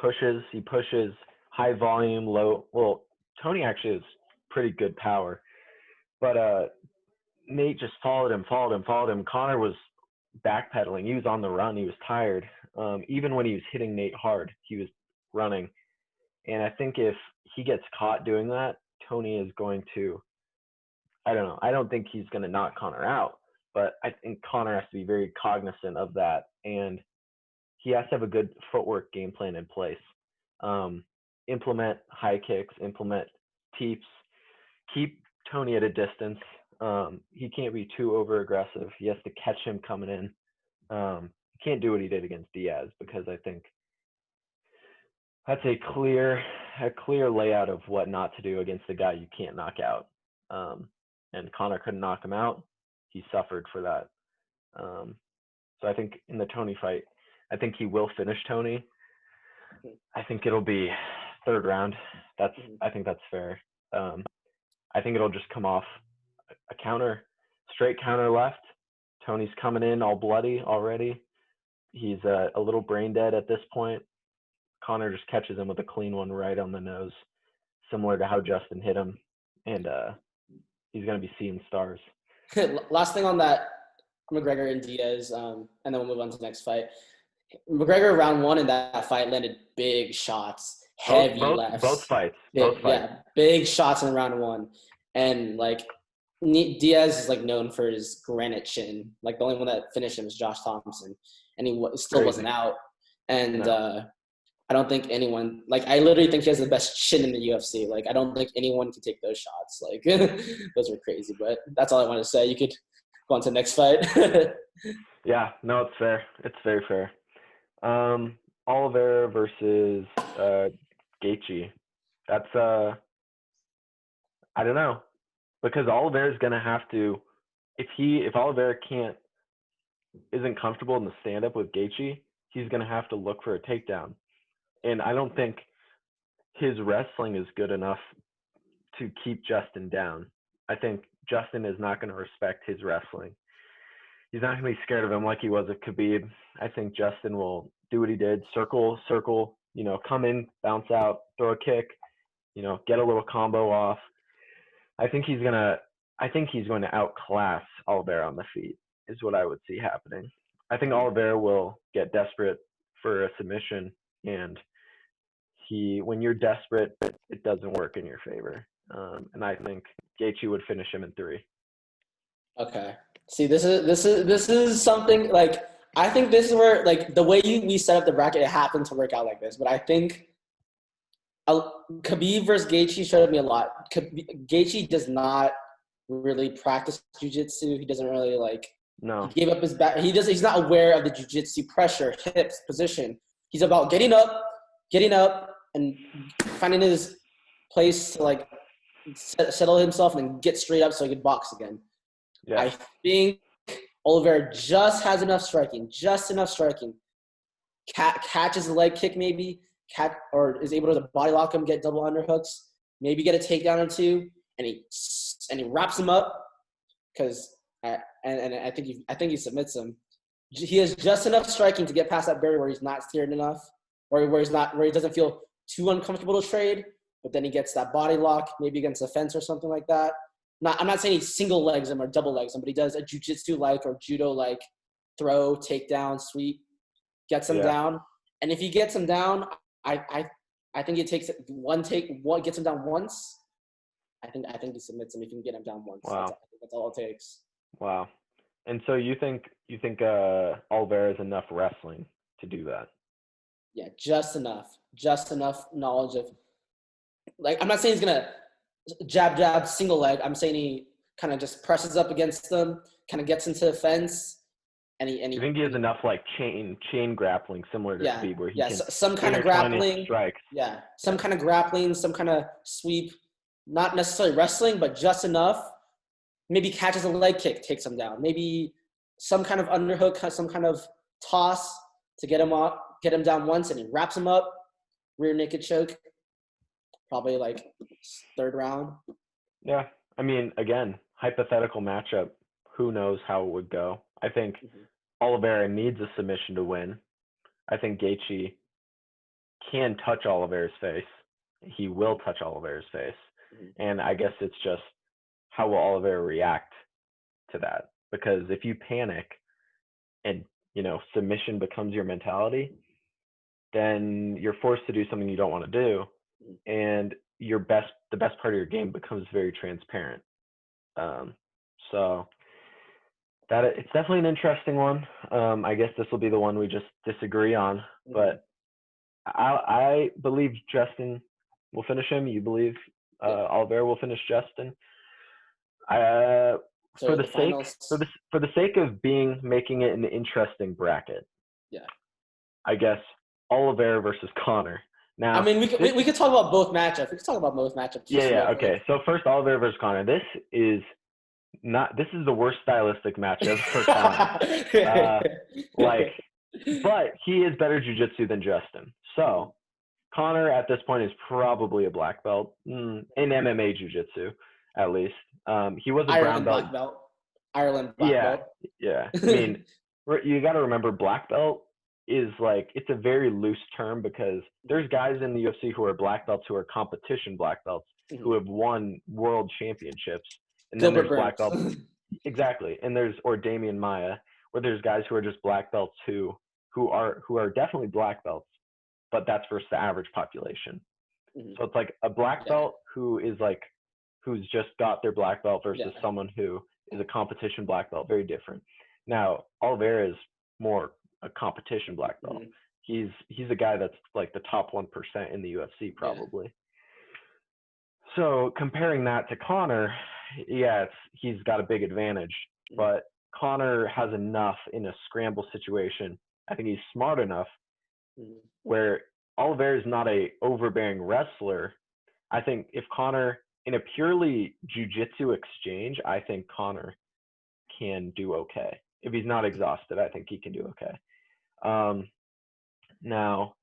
He pushes high volume, low. Well, Tony actually has pretty good power, but Nate just followed him. Connor was backpedaling. He was on the run. He was tired. Even when he was hitting Nate hard, he was running. And I think if he gets caught doing that, Tony is going to, I don't know. I don't think he's going to knock Connor out, but I think Connor has to be very cognizant of that. And he has to have a good footwork game plan in place. Implement high kicks, implement teeps, keep Tony at a distance. He can't be too over aggressive. He has to catch him coming in. He can't do what he did against Diaz, because I think that's a clear layout of what not to do against a guy you can't knock out. And Connor couldn't knock him out. He suffered for that. So I think in the Tony fight, I think he will finish Tony. I think it'll be third round. I think that's fair. I think it'll just come off a counter, straight counter left. Tony's coming in all bloody already. He's a little brain dead at this point. Connor just catches him with a clean one right on the nose, similar to how Justin hit him, and he's going to be seeing stars. Last thing on that, McGregor and Diaz, and then we'll move on to the next fight. McGregor round one in that fight landed big shots, heavy lefts. Both fights. Yeah, big shots in round one. And, like, Diaz is, like, known for his granite chin. Like, the only one that finished him was Josh Thompson, and he still wasn't out. And I don't think anyone – like, I literally think he has the best chin in the UFC. Like, I don't think anyone can take those shots. Like, those are crazy. But that's all I wanted to say. You could go on to the next fight. Yeah, no, it's fair. It's very fair. Oliveira versus Gaethje. That's I don't know, because Oliveira's gonna have to, if Oliveira isn't comfortable in the stand up with Gaethje, he's gonna have to look for a takedown, and I don't think his wrestling is good enough to keep Justin down. I think Justin is not gonna respect his wrestling. He's not going to be scared of him like he was at Khabib. I think Justin will do what he did, circle, come in, bounce out, throw a kick, get a little combo off. I think he's going to outclass Oliveira on the feet is what I would see happening. I think Oliveira will get desperate for a submission, and when you're desperate, it doesn't work in your favor. And I think Gaethje would finish him in 3. Okay. See, this is something, like, I think this is where, like, the way we set up the bracket, it happened to work out like this. But I think Khabib versus Gaethje showed me a lot. Gaethje does not really practice jiu-jitsu. He doesn't really, like, no. He gave up his back. He's not aware of the jiu-jitsu pressure, hips, position. He's about getting up, and finding his place to, like, settle himself and then get straight up so he can box again. Yeah. I think Oliveira just has enough striking, catches the leg kick maybe, or is able to body lock him, get double underhooks, maybe get a takedown or two, and he wraps him up, because I think he submits him. He has just enough striking to get past that barrier where he's not scared enough, or where he doesn't feel too uncomfortable to trade, but then he gets that body lock, maybe against a fence or something like that. I'm not saying he single legs him or double legs him, but he does a jiu-jitsu-like or judo-like throw, takedown, sweep, gets him down. And if he gets him down, I think it takes gets him down once. I think he submits him if you can get him down once. Wow. I think that's all it takes. Wow. And so you think Oliveira is enough wrestling to do that? Yeah, just enough knowledge of, like, I'm not saying he's gonna jab, single leg. I'm saying he kind of just presses up against them, kind of gets into the fence, and he. You think he has enough, like, chain grappling, similar to Khabib, where he can some kind of grappling, strikes. Yeah, some kind of grappling, some kind of sweep, not necessarily wrestling, but just enough. Maybe catches a leg kick, takes him down. Maybe some kind of underhook, some kind of toss to get him down once, and he wraps him up, rear naked choke. Probably, like, third round. Yeah. I mean, again, hypothetical matchup. Who knows how it would go? I think Oliveira needs a submission to win. I think Gaethje can touch Oliveira's face. He will touch Oliveira's face. And I guess it's just how will Oliveira react to that? Because if you panic and, submission becomes your mentality, then you're forced to do something you don't want to do. And the best part of your game becomes very transparent. So that it's definitely an interesting one. I guess this will be the one we just disagree on, but I believe Justin will finish him. You believe Oliveira will finish Justin. For the sake of making it an interesting bracket. Yeah. I guess Oliveira versus Conor. Now, I mean, we could talk about both matchups. We could talk about both matchups. Yeah. Okay. So first, Oliveira versus Conor. This is the worst stylistic matchup for Conor. But he is better jiu-jitsu than Justin. So Conor at this point is probably a black belt in MMA jiu-jitsu, at least. He was a Ireland brown black belt. Ireland black belt. Yeah. I mean, you got to remember, black belt is it's a very loose term because there's guys in the UFC who are black belts who are competition black belts who have won world championships. And then there's black belts. Exactly. And or Damian Maia, where there's guys who are just black belts who are definitely black belts, but that's versus the average population. So it's like a black belt who's just got their black belt versus someone who is a competition black belt, very different. Now, Oliveira is more a competition black belt. He's a guy that's like the top 1% in the UFC probably. So comparing that to Conor, he's got a big advantage, but Conor has enough in a scramble situation. I think he's smart enough where Oliveira is not a overbearing wrestler. I think if Conor, in a purely jiu-jitsu exchange, I think Conor can do okay. If he's not exhausted, I think he can do okay. Now,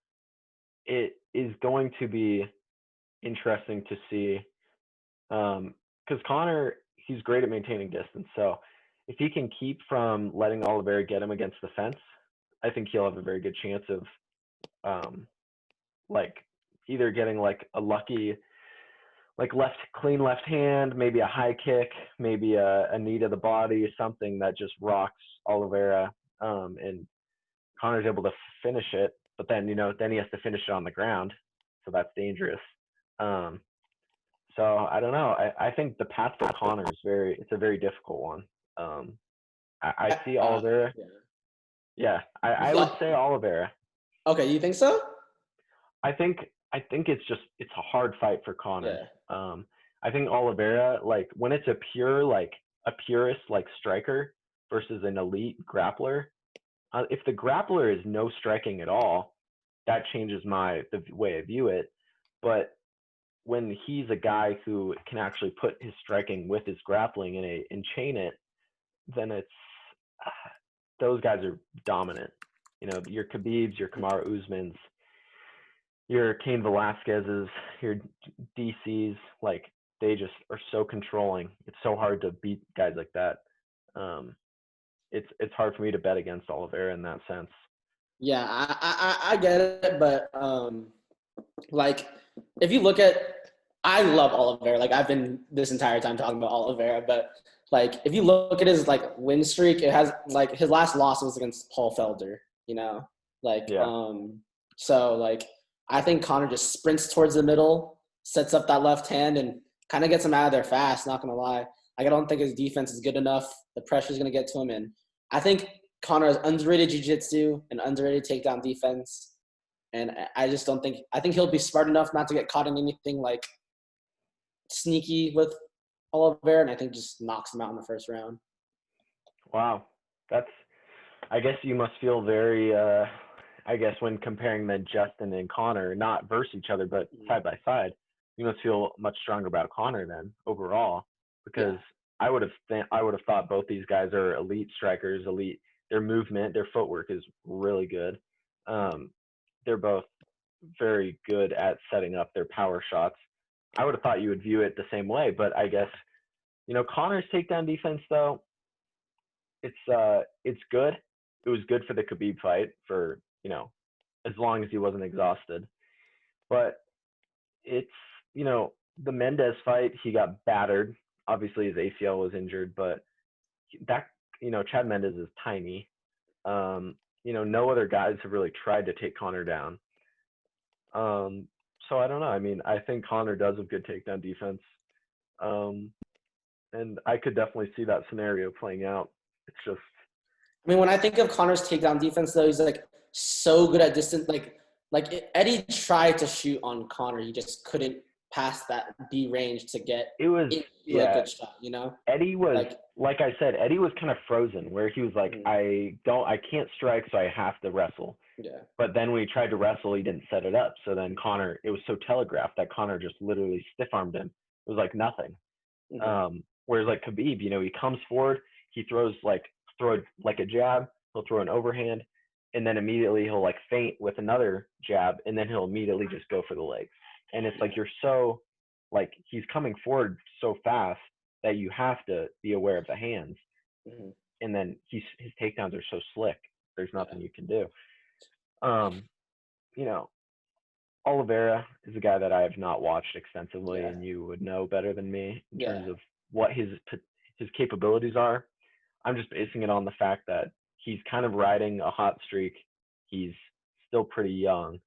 it is going to be interesting to see because Conor, he's great at maintaining distance. So if he can keep from letting Oliveira get him against the fence, I think he'll have a very good chance of either getting a lucky clean left hand, maybe a high kick, maybe a knee to the body, something that just rocks Oliveira, and Conor's able to finish it, but then then he has to finish it on the ground, so that's dangerous. So I don't know. I think the path for Conor is it's a very difficult one. I see Oliveira. I would say Oliveira. Okay, you think so? I think it's a hard fight for Conor. I think Oliveira, when it's a purist striker versus an elite grappler, if the grappler is no striking at all, that changes the way I view it. But when he's a guy who can actually put his striking with his grappling and chain it, then it's those guys are dominant. Your Khabibs, your Kamaru Usmans, your Cain Velasquez's, your DC's, they just are so controlling. It's so hard to beat guys like that. It's hard for me to bet against Oliveira in that sense. Yeah, I get it, but if you look at, I love Oliveira. I've been this entire time talking about Oliveira, but if you look at his win streak, it has his last loss was against Paul Felder. So I think Conor just sprints towards the middle, sets up that left hand, and kind of gets him out of there fast. Not gonna lie, I don't think his defense is good enough. The pressure's gonna get to him, and I think Conor has underrated jiu-jitsu and underrated takedown defense. And I just don't think – I think he'll be smart enough not to get caught in anything sneaky with Oliveira, and I think just knocks him out in the first round. Wow. I guess you must feel very when comparing then Justin and Conor, not versus each other, but side by side, you must feel much stronger about Conor then overall, because I would have thought both these guys are elite strikers, elite. Their movement, their footwork is really good. They're both very good at setting up their power shots. I would have thought you would view it the same way, but I guess, Conor's takedown defense though, it's good. It was good for the Khabib fight for, as long as he wasn't exhausted. But it's, the Mendez fight, he got battered. Obviously, his ACL was injured, but that, Chad Mendez is tiny. No other guys have really tried to take Conor down. So I don't know. I mean, I think Conor does have good takedown defense. And I could definitely see that scenario playing out. It's just, I mean, when I think of Conor's takedown defense, though, he's like so good at distance. Like Eddie tried to shoot on Conor, he just couldn't pass that B range to get it was, into yeah. a good shot. Eddie was, like I said, Eddie was kind of frozen, where he was like, Mm-hmm. I can't strike, so I have to wrestle. Yeah. But then when he tried to wrestle, he didn't set it up. So then Conor, it was so telegraphed that Conor just literally stiff armed him. It was like nothing. Mm-hmm. Whereas like Khabib, he comes forward, he throw like a jab, he'll throw an overhand, and then immediately he'll like feint with another jab, and then he'll immediately just go for the leg. And it's like, you're so, like, he's coming forward so fast that you have to be aware of the hands. Mm-hmm. And then his takedowns are so slick. There's nothing you can do. You know, Oliveira is a guy that I have not watched extensively, and you would know better than me in terms of what his capabilities are. I'm just basing it on the fact that he's kind of riding a hot streak. He's still pretty young.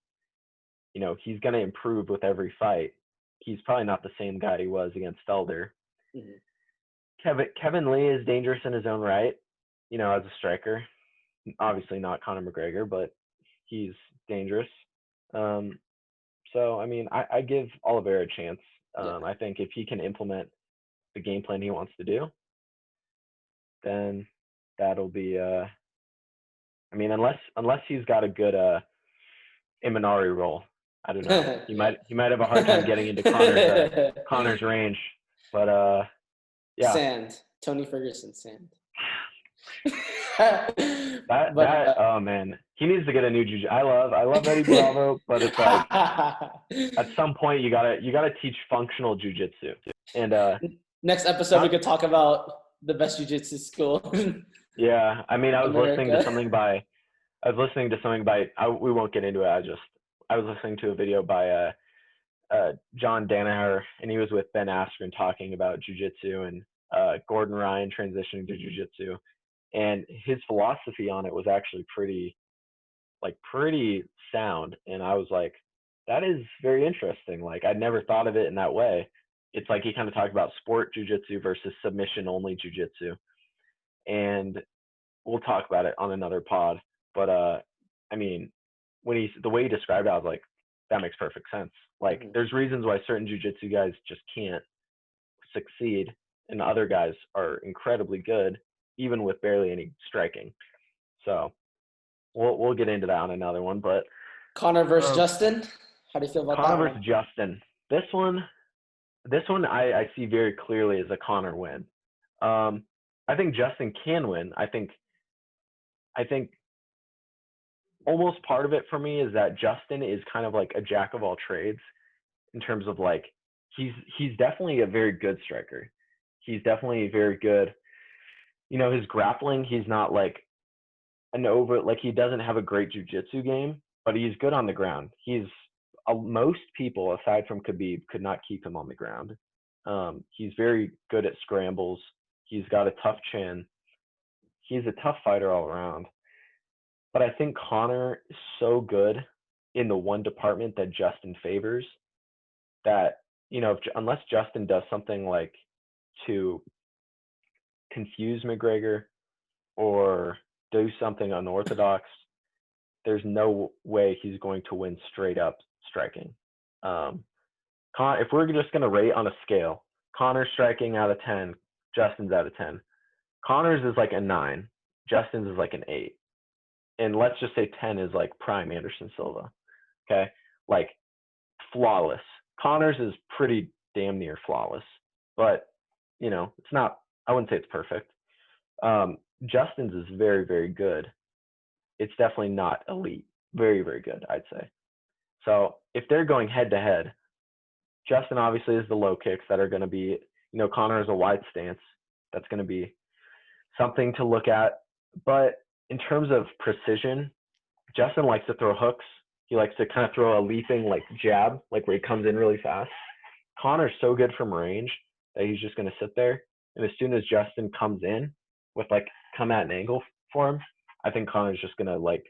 He's going to improve with every fight. He's probably not the same guy he was against Felder. Mm-hmm. Kevin Lee is dangerous in his own right, as a striker. Obviously not Conor McGregor, but he's dangerous. So, I mean, I give Oliveira a chance. I think if he can implement the game plan he wants to do, then that'll be I mean, unless he's got a good Imanari role. I don't know. He might have a hard time getting into Conor's range. But yeah. Sand. Tony Ferguson sand. Oh man, he needs to get a new jiu-jitsu. I love Eddie Bravo, but it's like at some point you gotta teach functional jiu-jitsu. And next episode we could talk about the best jiu-jitsu school. Yeah, I mean, I was listening to something by. We won't get into it. I was listening to a video by John Danaher, and he was with Ben Askren talking about jiu-jitsu and Gordon Ryan transitioning to jiu-jitsu, and his philosophy on it was actually pretty sound. And I was like, that is very interesting. Like, I'd never thought of it in that way. It's like he kind of talked about sport jiu-jitsu versus submission only jiu-jitsu, and we'll talk about it on another pod. But I mean, the way he described it, I was like, that makes perfect sense. Like, there's reasons why certain jiu-jitsu guys just can't succeed, and other guys are incredibly good, even with barely any striking. So we'll get into that on another one. But Conor versus Justin, how do you feel about Conor that versus one? Justin. This one I see very clearly as a Conor win. I think Justin can win. I think almost part of it for me is that Justin is kind of like a jack of all trades in terms of, like, he's definitely a very good striker. He's definitely very good. His grappling, he's not like he doesn't have a great jiu-jitsu game, but he's good on the ground. Most people aside from Khabib could not keep him on the ground. He's very good at scrambles. He's got a tough chin. He's a tough fighter all around. But I think Conor is so good in the one department that Justin favors that, unless Justin does something like to confuse McGregor or do something unorthodox, there's no way he's going to win straight up striking. If we're just going to rate on a scale, Conor striking out of 10, Justin's out of 10. Conor's is like a 9. Justin's is like an 8. And let's just say 10 is like prime Anderson Silva. Okay? Like, flawless. Conor's is pretty damn near flawless. But, it's not, I wouldn't say it's perfect. Justin's is very, very good. It's definitely not elite. Very, very good, I'd say. So if they're going head to head, Justin obviously is the low kicks that are going to be, Conor is a wide stance. That's going to be something to look at. But in terms of precision, Justin likes to throw hooks. He likes to kind of throw a leaping like jab, like where he comes in really fast. Conor's so good from range that he's just going to sit there. And as soon as Justin comes in with like come at an angle for him, I think Conor's just going to like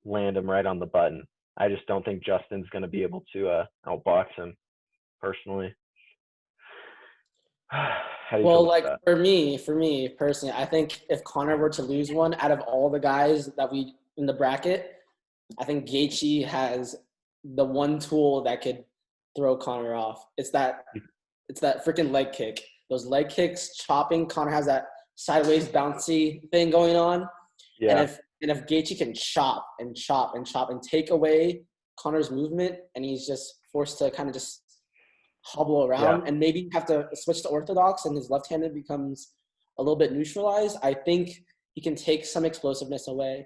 land him right on the button. I just don't think Justin's going to be able to outbox him personally. How do you feel Well, about like that? for me personally, I think if Conor were to lose one out of all the guys that we in the bracket, I think Gaethje has the one tool that could throw Conor off. It's that freaking leg kick. Those leg kicks, chopping. Conor has that sideways bouncy thing going on. And Yeah. if Gaethje can chop and chop and chop and take away Conor's movement, and he's just forced to kind of just hobble around, and maybe have to switch to orthodox, and his left-handed becomes a little bit neutralized, I think he can take some explosiveness away.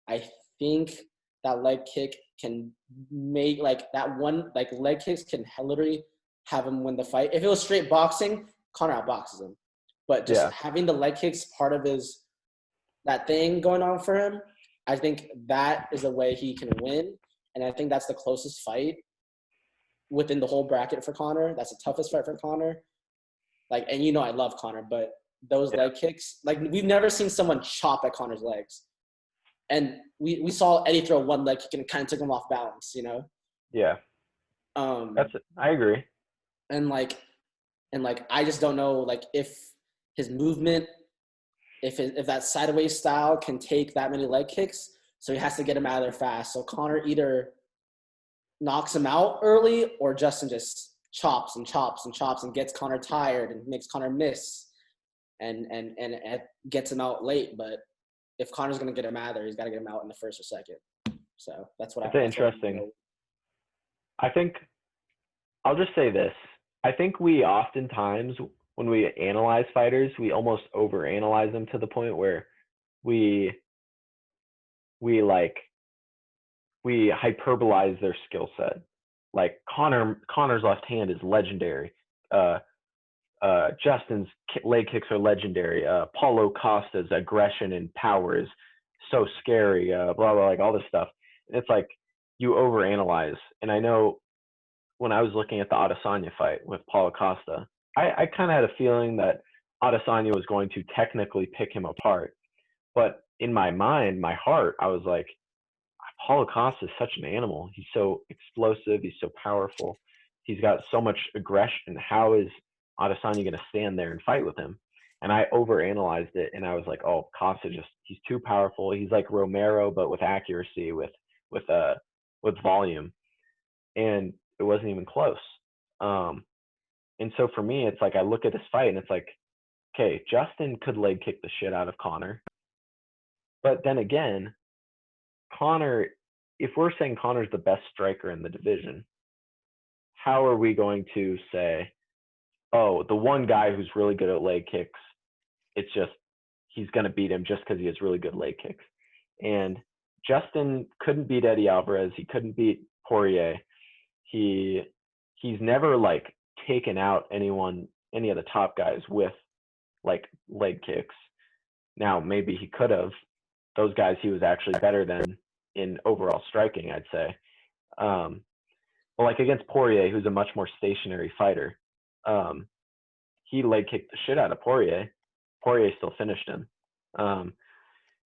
I think that leg kick can make like that one, like leg kicks can literally have him win the fight. If it was straight boxing, Conor outboxes him. But just having the leg kicks part of his that thing going on for him, I think that is the way he can win. And I think that's the closest fight within the whole bracket for Conor. That's the toughest fight for Conor. Like, and you know I love Conor, but those leg kicks, like we've never seen someone chop at Conor's legs. And we saw Eddie throw one leg kick and it kind of took him off balance, you know? Yeah. That's it. I agree. And like I just don't know like if his movement, if that sideways style can take that many leg kicks, so he has to get him out of there fast. So Conor either knocks him out early, or Justin just chops and chops and chops and gets Conor tired and makes Conor miss, and gets him out late. But if Conor's gonna get him out of there, he's got to get him out in the first or second. So that's what It's interesting. I think I'll just say this. I think we oftentimes, when we analyze fighters, we almost overanalyze them to the point where we hyperbolize their skill set. Like Conor's left hand is legendary. Justin's leg kicks are legendary. Paulo Costa's aggression and power is so scary. Blah blah, like all this stuff. And it's like you overanalyze. And I know when I was looking at the Adesanya fight with Paulo Costa, I kind of had a feeling that Adesanya was going to technically pick him apart. But in my mind, my heart, I was like, Paulo Costa is such an animal. He's so explosive. He's so powerful. He's got so much aggression. How is Adesanya going to stand there and fight with him? And I overanalyzed it, and I was like, oh, Costa he's too powerful. He's like Romero, but with accuracy, with volume. And it wasn't even close. And so for me, it's like I look at this fight, and it's like, okay, Justin could leg kick the shit out of Conor. But then again, Conor, if we're saying Conor's the best striker in the division, how are we going to say, oh, the one guy who's really good at leg kicks, it's just he's going to beat him just because he has really good leg kicks? And Justin couldn't beat Eddie Alvarez. He couldn't beat Poirier. He's never like taken out any of the top guys with like leg kicks. Now maybe he could have. Those guys he was actually better than in overall striking, I'd say. But like against Poirier, who's a much more stationary fighter, he leg kicked the shit out of Poirier. Poirier still finished him.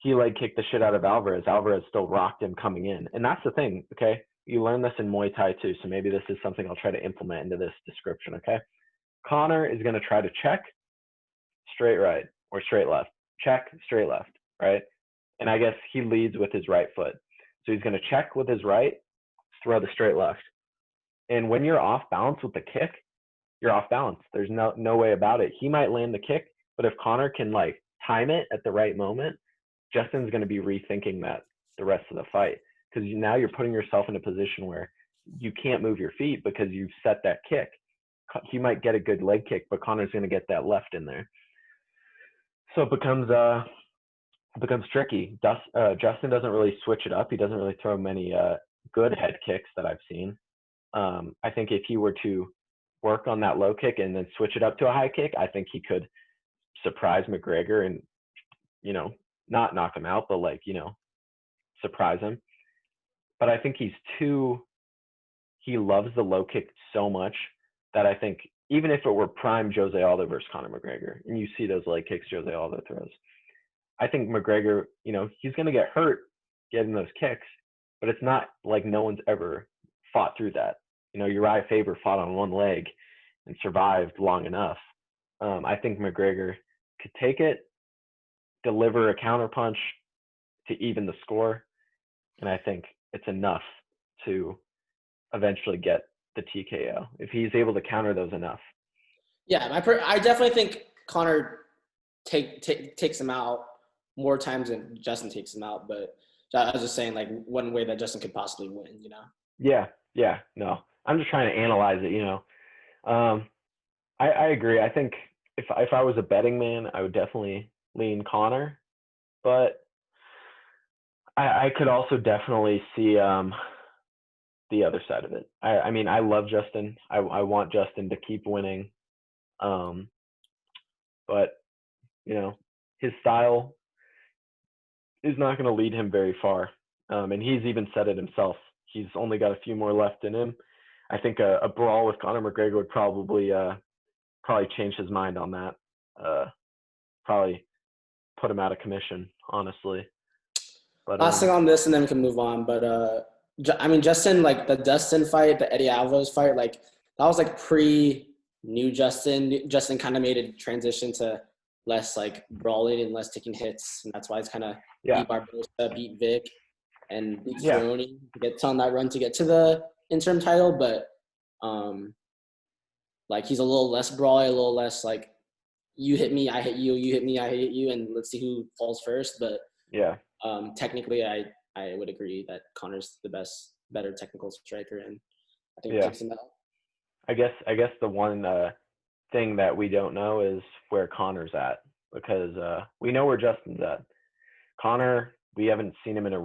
He leg kicked the shit out of Alvarez. Alvarez still rocked him coming in. And that's the thing, okay? You learn this in Muay Thai too, so maybe this is something I'll try to implement into this description, okay? Conor is going to try to check, straight right, or straight left. Check, straight left, right? And I guess he leads with his right foot. So he's going to check with his right, throw the straight left. And when you're off balance with the kick, you're off balance. There's no way about it. He might land the kick, but if Conor can like time it at the right moment, Justin's going to be rethinking that the rest of the fight, because now you're putting yourself in a position where you can't move your feet because you've set that kick. He might get a good leg kick, but Conor's going to get that left in there. So it becomes tricky. Justin doesn't really switch it up. He doesn't really throw many good head kicks that I've seen. I think if he were to work on that low kick and then switch it up to a high kick, I think he could surprise McGregor and, not knock him out, but surprise him. but I think he loves the low kick so much that I think even if it were prime Jose Aldo versus Conor McGregor, and you see those leg kicks Jose Aldo throws, I think McGregor, he's going to get hurt getting those kicks, but it's not like no one's ever fought through that. Uriah Faber fought on one leg and survived long enough. I think McGregor could take it, deliver a counterpunch to even the score, and I think it's enough to eventually get the TKO if he's able to counter those enough. Yeah, I definitely think Conor takes him out more times than Justin takes him out, but I was just saying like one way that Justin could possibly win, Yeah, no. I'm just trying to analyze it, I agree. I think if I was a betting man, I would definitely lean Conor, but I could also definitely see the other side of it. I mean, I love Justin. I want Justin to keep winning, but his style is not going to lead him very far, and he's even said it himself. He's only got a few more left in him. I think a brawl with Conor McGregor would probably change his mind on that. Probably put him out of commission, honestly. But last thing on this, and then we can move on. But I mean, Justin, like the Dustin fight, the Eddie Alvarez fight, like that was like pre-new Justin. Justin kind of made a transition to less like brawling and less taking hits, and that's why it's kind of beat Barbosa, beat Vic, and beat Cerrone to get on that run to get to the interim title. But like he's a little less brawly, a little less like you hit me, I hit you, you hit me, I hit you, and let's see who falls first. But technically, I would agree that Conor's the better technical striker, and I think it takes him out. I guess the one thing that we don't know is where Conor's at, because we know where Justin's at. Conor, we haven't seen him in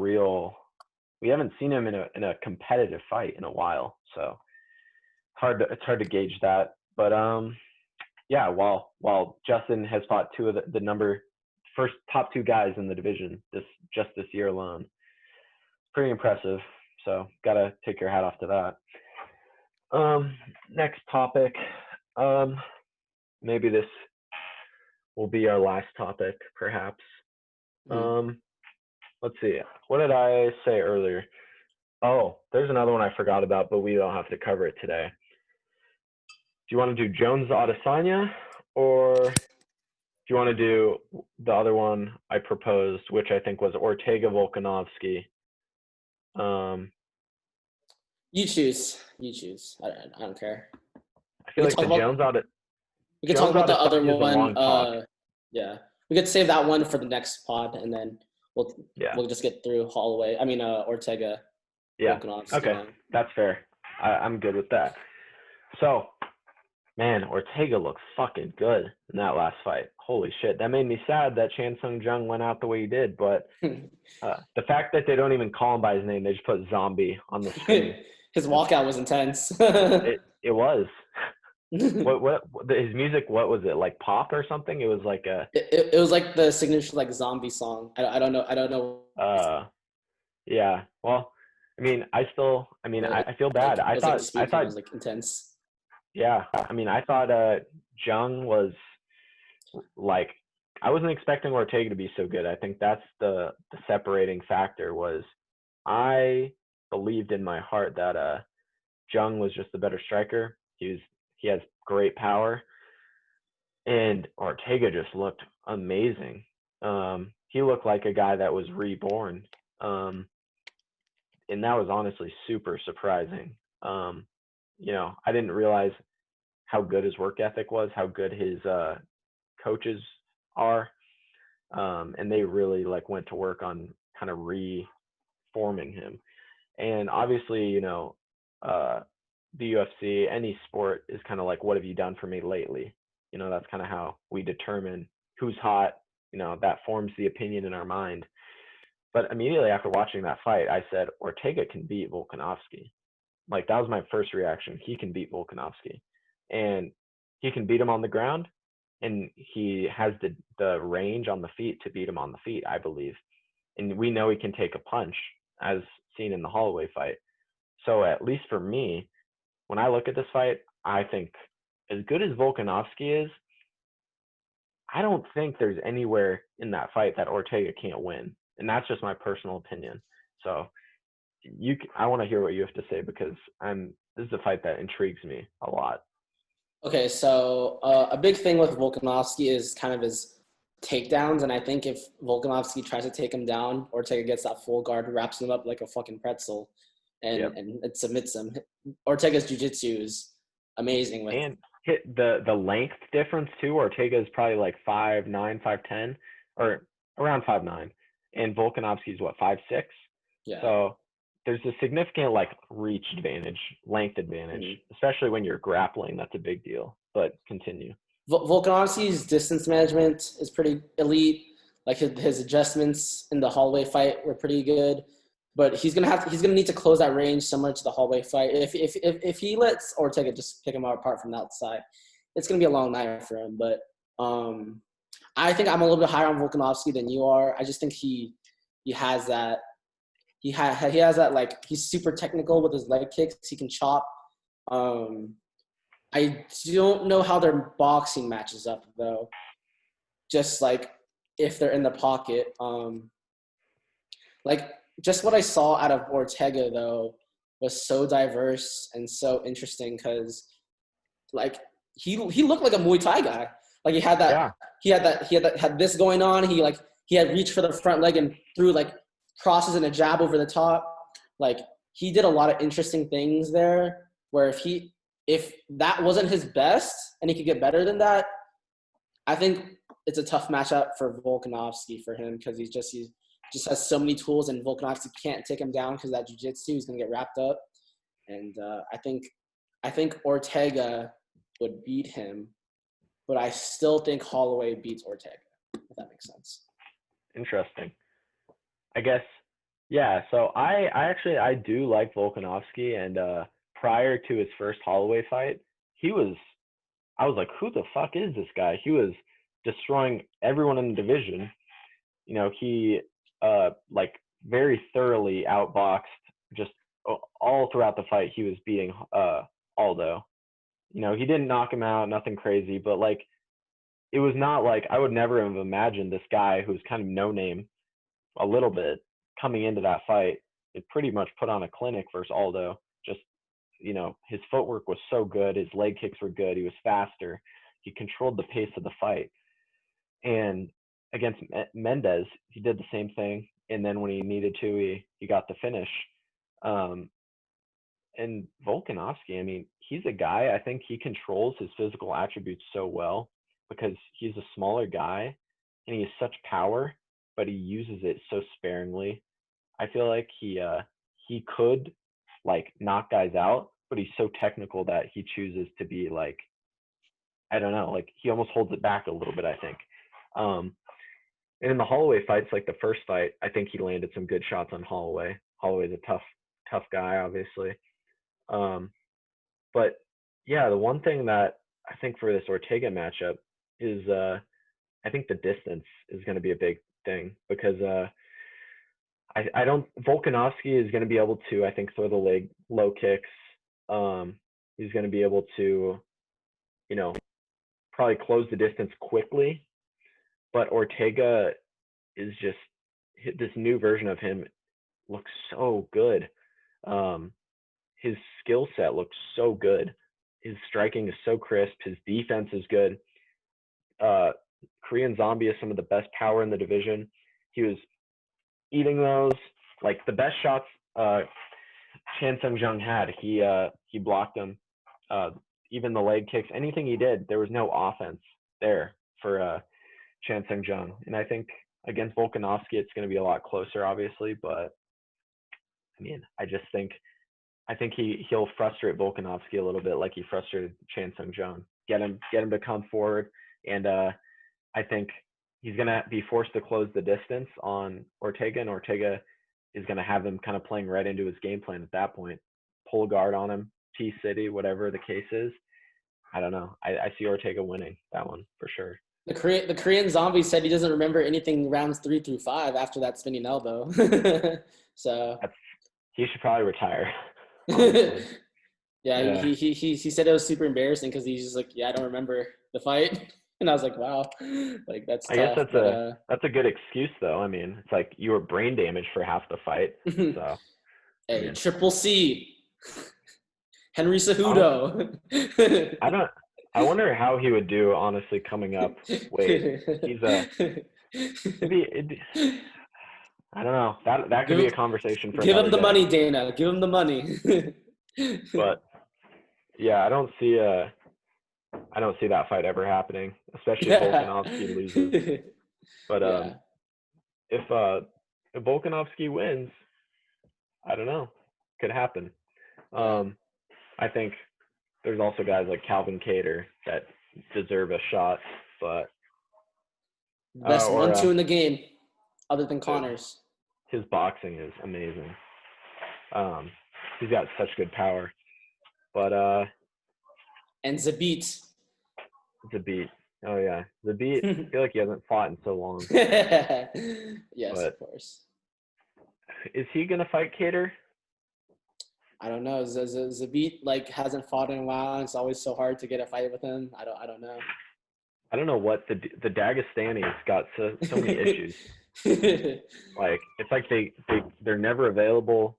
a competitive fight in a while, so it's hard to gauge that. But while Justin has fought two of the first top two guys in the division this year alone, pretty impressive. So gotta take your hat off to that. Next topic. Maybe this will be our last topic, perhaps. Let's see. What did I say earlier? Oh, there's another one I forgot about, but we don't have to cover it today. Do you want to do Jones Adesanya, or do you want to do the other one I proposed, which I think was Ortega Volkanovski? You choose. I don't care. I feel like the Jones Adesanya. We could talk about the other one. We could save that one for the next pod, and then we'll just get through Holloway. I mean Ortega. Yeah. Okay, that's fair. I'm good with that. So, man, Ortega looks fucking good in that last fight. Holy shit, that made me sad that Chan Sung Jung went out the way he did. But the fact that they don't even call him by his name, they just put Zombie on the screen. His walkout was intense. It was. What his music? What was it, like pop or something? It was like a. It was like the signature like zombie song. I don't know. Yeah. Well, I mean, I feel bad. I thought it was like intense. Yeah, I mean, I thought Jung was like, I wasn't expecting Ortega to be so good. I think that's the separating factor. Was I believed in my heart that Jung was just the better striker. He has great power, and Ortega just looked amazing. He looked like a guy that was reborn, and that was honestly super surprising. I didn't realize how good his work ethic was, how good his coaches are, and they really like went to work on kind of reforming him. And obviously, the UFC, any sport is kind of like, what have you done for me lately? That's kind of how we determine who's hot. That forms the opinion in our mind. But immediately after watching that fight, I said, Ortega can beat Volkanovski. Like, that was my first reaction. He can beat Volkanovski. And he can beat him on the ground. And he has the range on the feet to beat him on the feet, I believe. And we know he can take a punch. as seen in the Holloway fight. So at least for me, when I look at this fight, I think as good as Volkanovski is, I don't think there's anywhere in that fight that Ortega can't win, and that's just my personal opinion. So I want to hear what you have to say because this is a fight that intrigues me a lot. Okay, so a big thing with Volkanovski is kind of his takedowns, and I think if Volkanovski tries to take him down, Ortega gets that full guard, wraps him up like a fucking pretzel, and it submits him. Ortega's jiu-jitsu is amazing with. And hit the length difference too. Ortega is probably like 5'9", 5'10", or around 5'9", and Volkanovski's what, 5'6"? Yeah. So there's a significant like reach advantage, length advantage, especially when you're grappling. That's a big deal. But continue. Volkanovski's distance management is pretty elite. Like his adjustments in the Holloway fight were pretty good, but he's gonna need to close that range similar to the Holloway fight. If he lets Ortega just pick him apart from the outside, it's gonna be a long night for him. But I think I'm a little bit higher on Volkanovski than you are. I just think he has that. He has that, like, he's super technical with his leg kicks. He can chop. I don't know how their boxing matches up, though. Just, like, if they're in the pocket. Like, just what I saw out of Ortega, though, was so diverse and so interesting because, like, he looked like a Muay Thai guy. Like, he had this going on. He had reached for the front leg and threw, like, crosses and a jab over the top. Like, he did a lot of interesting things there where if that wasn't his best and he could get better than that, I think it's a tough matchup for Volkanovski for him because he just has so many tools and Volkanovski can't take him down because that jiu-jitsu is going to get wrapped up. And I think Ortega would beat him, but I still think Holloway beats Ortega, if that makes sense. Interesting. I guess, yeah. So I do like Volkanovski, and prior to his first Holloway fight, I was like, who the fuck is this guy? He was destroying everyone in the division. You know, he like very thoroughly outboxed just all throughout the fight. He was beating Aldo. You know, he didn't knock him out, nothing crazy, but like it was not like I would never have imagined this guy who's kind of no name a little bit coming into that fight. It pretty much put on a clinic versus Aldo. Just, you know, his footwork was so good. His leg kicks were good. He was faster. He controlled the pace of the fight. And against Mendez, he did the same thing. And then when he needed to, he got the finish. And Volkanovski, I mean, he's a guy, I think he controls his physical attributes so well because he's a smaller guy and he has such power, but he uses it so sparingly. I feel like he could like knock guys out, but he's so technical that he chooses to be like, I don't know, like he almost holds it back a little bit, I think. And in the Holloway fights, like the first fight, I think he landed some good shots on Holloway. Holloway's a tough guy, obviously. But yeah, the one thing that I think for this Ortega matchup is I think the distance is going to be a big thing because I don't Volkanovski is going to be able to, I think, throw the leg low kicks. He's going to be able to, you know, probably close the distance quickly. But Ortega is just this new version of him looks so good. His skill set looks so good. His striking is so crisp. His defense is good. Korean Zombie is some of the best power in the division. He was eating those. Like the best shots Chan Sung Jung had, he blocked them. Even the leg kicks, anything he did, there was no offense there for Chan Sung Jung. And I think against Volkanovski, it's going to be a lot closer, obviously. But I mean, I think he'll frustrate Volkanovski a little bit, like he frustrated Chan Sung Jung. Get him to come forward, and I think he's gonna be forced to close the distance on Ortega, and Ortega is gonna have him kind of playing right into his game plan at that point. Pull guard on him, T-City, whatever the case is. I don't know. I see Ortega winning that one for sure. The Korean zombie said he doesn't remember anything rounds 3 through 5 after that spinning elbow. So he should probably retire. Honestly. Yeah, he said it was super embarrassing because he's just like, yeah, I don't remember the fight, and I was like, wow, like that's I guess tough. that's a good excuse though. I mean, it's like you were brain damaged for half the fight. So Hey, I mean, Triple C, Henry Cejudo. I wonder how he would do honestly coming up. Wait, he's a I don't know. That could be a conversation for give another him the day. money, Dana. Give him the money. But yeah, I don't see that fight ever happening, especially if Volkanovski loses. But Yeah. if Volkanovski wins, I don't know. Could happen. I think there's also guys like Calvin Kattar that deserve a shot, but Best 1-2 in the game, other than Connors. His boxing is amazing. He's got such good power. But and Zabit. Oh yeah, Zabit. I feel like he hasn't fought in so long. Yes, but of course. Is he gonna fight Kattar? I don't know. Zabit like hasn't fought in a while, and it's always so hard to get a fight with him. I don't know. I don't know what the Dagestanis got so many issues. Like it's like they're never available.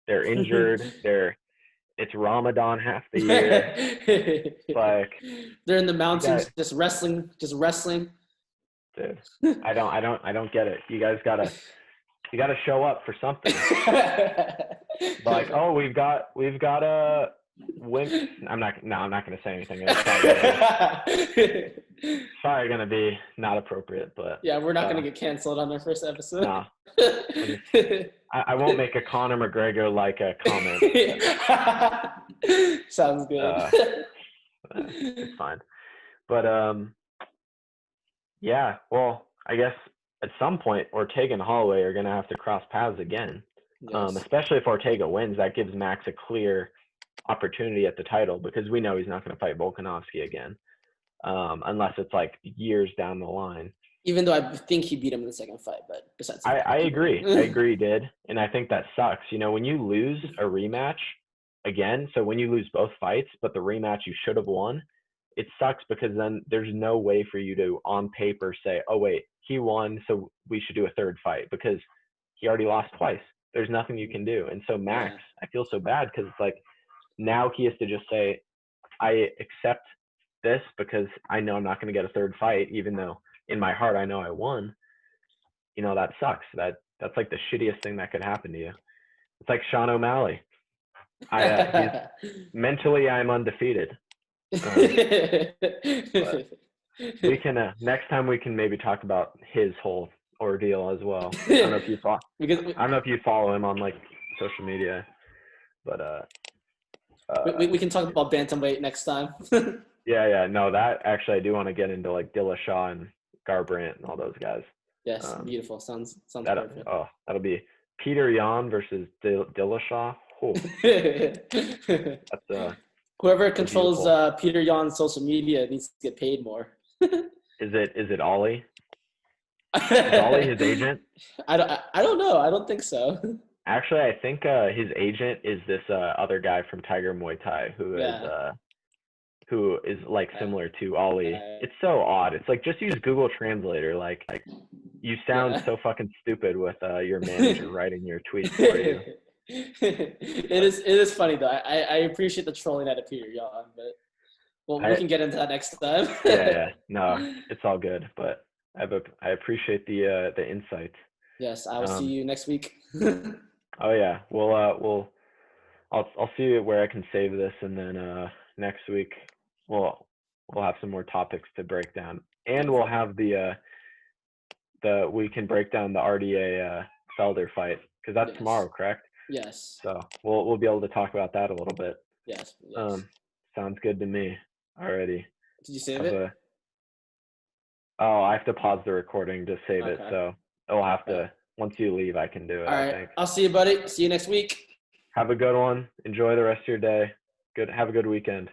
They're injured. It's Ramadan half the year. Like they're in the mountains just wrestling. Dude, I don't get it. You guys gotta show up for something. Like, oh, we've got a win. I'm not gonna say anything. It's probably gonna be not appropriate, but yeah, we're not gonna get canceled on our first episode. Nah. I won't make a Conor McGregor like a comment. Sounds good. It's fine. But yeah, well, I guess at some point Ortega and Holloway are gonna have to cross paths again. Yes. Especially if Ortega wins, that gives Max a clear opportunity at the title because we know he's not going to fight Volkanovski again, unless it's like years down the line. Even though I think he beat him in the second fight, but besides that, I agree. I agree he did, and I think that sucks. You know, when you lose a rematch again, so when you lose both fights, but the rematch you should have won, it sucks because then there's no way for you to, on paper, say, oh, wait, he won, so we should do a third fight because he already lost twice. There's nothing you can do. And so Max, I feel so bad because it's like now he has to just say, I accept this because I know I'm not going to get a third fight, even though in my heart I know I won. You know, that sucks. That's like the shittiest thing that could happen to you. It's like Sean O'Malley. Mentally, I'm undefeated. We can next time we can maybe talk about his whole ordeal as well. I don't know if you follow him on like social media, but we can talk about bantamweight next time. yeah, no, that actually I do want to get into like Dillashaw and Garbrandt and all those guys. Yes, beautiful. Sounds perfect. Oh, that'll be Peter Yan versus Dillashaw. Oh. That's whoever controls Peter Yan's social media needs to get paid more. Is it Ollie? Is Ollie his agent? I don't know. I don't think so. Actually, I think his agent is this other guy from Tiger Muay Thai who is like similar to Ollie. It's so odd. It's like just use Google Translator. Like you sound so fucking stupid with your manager writing your tweets for you. It is funny though. I appreciate the trolling at Peter Yan, but we can get into that next time. yeah. No, it's all good. But I appreciate the insight. Yes, I will see you next week. Oh yeah, I'll see where I can save this, and then next week we'll have some more topics to break down, and we'll have we can break down the RDA Felder fight because that's tomorrow, correct? Yes. So we'll be able to talk about that a little bit. Yes. Sounds good to me. Alrighty. Did you save it? Oh, I have to pause the recording to save it, so I'll have to. Once you leave, I can do it. All right. I think. I'll see you, buddy. See you next week. Have a good one. Enjoy the rest of your day. Have a good weekend.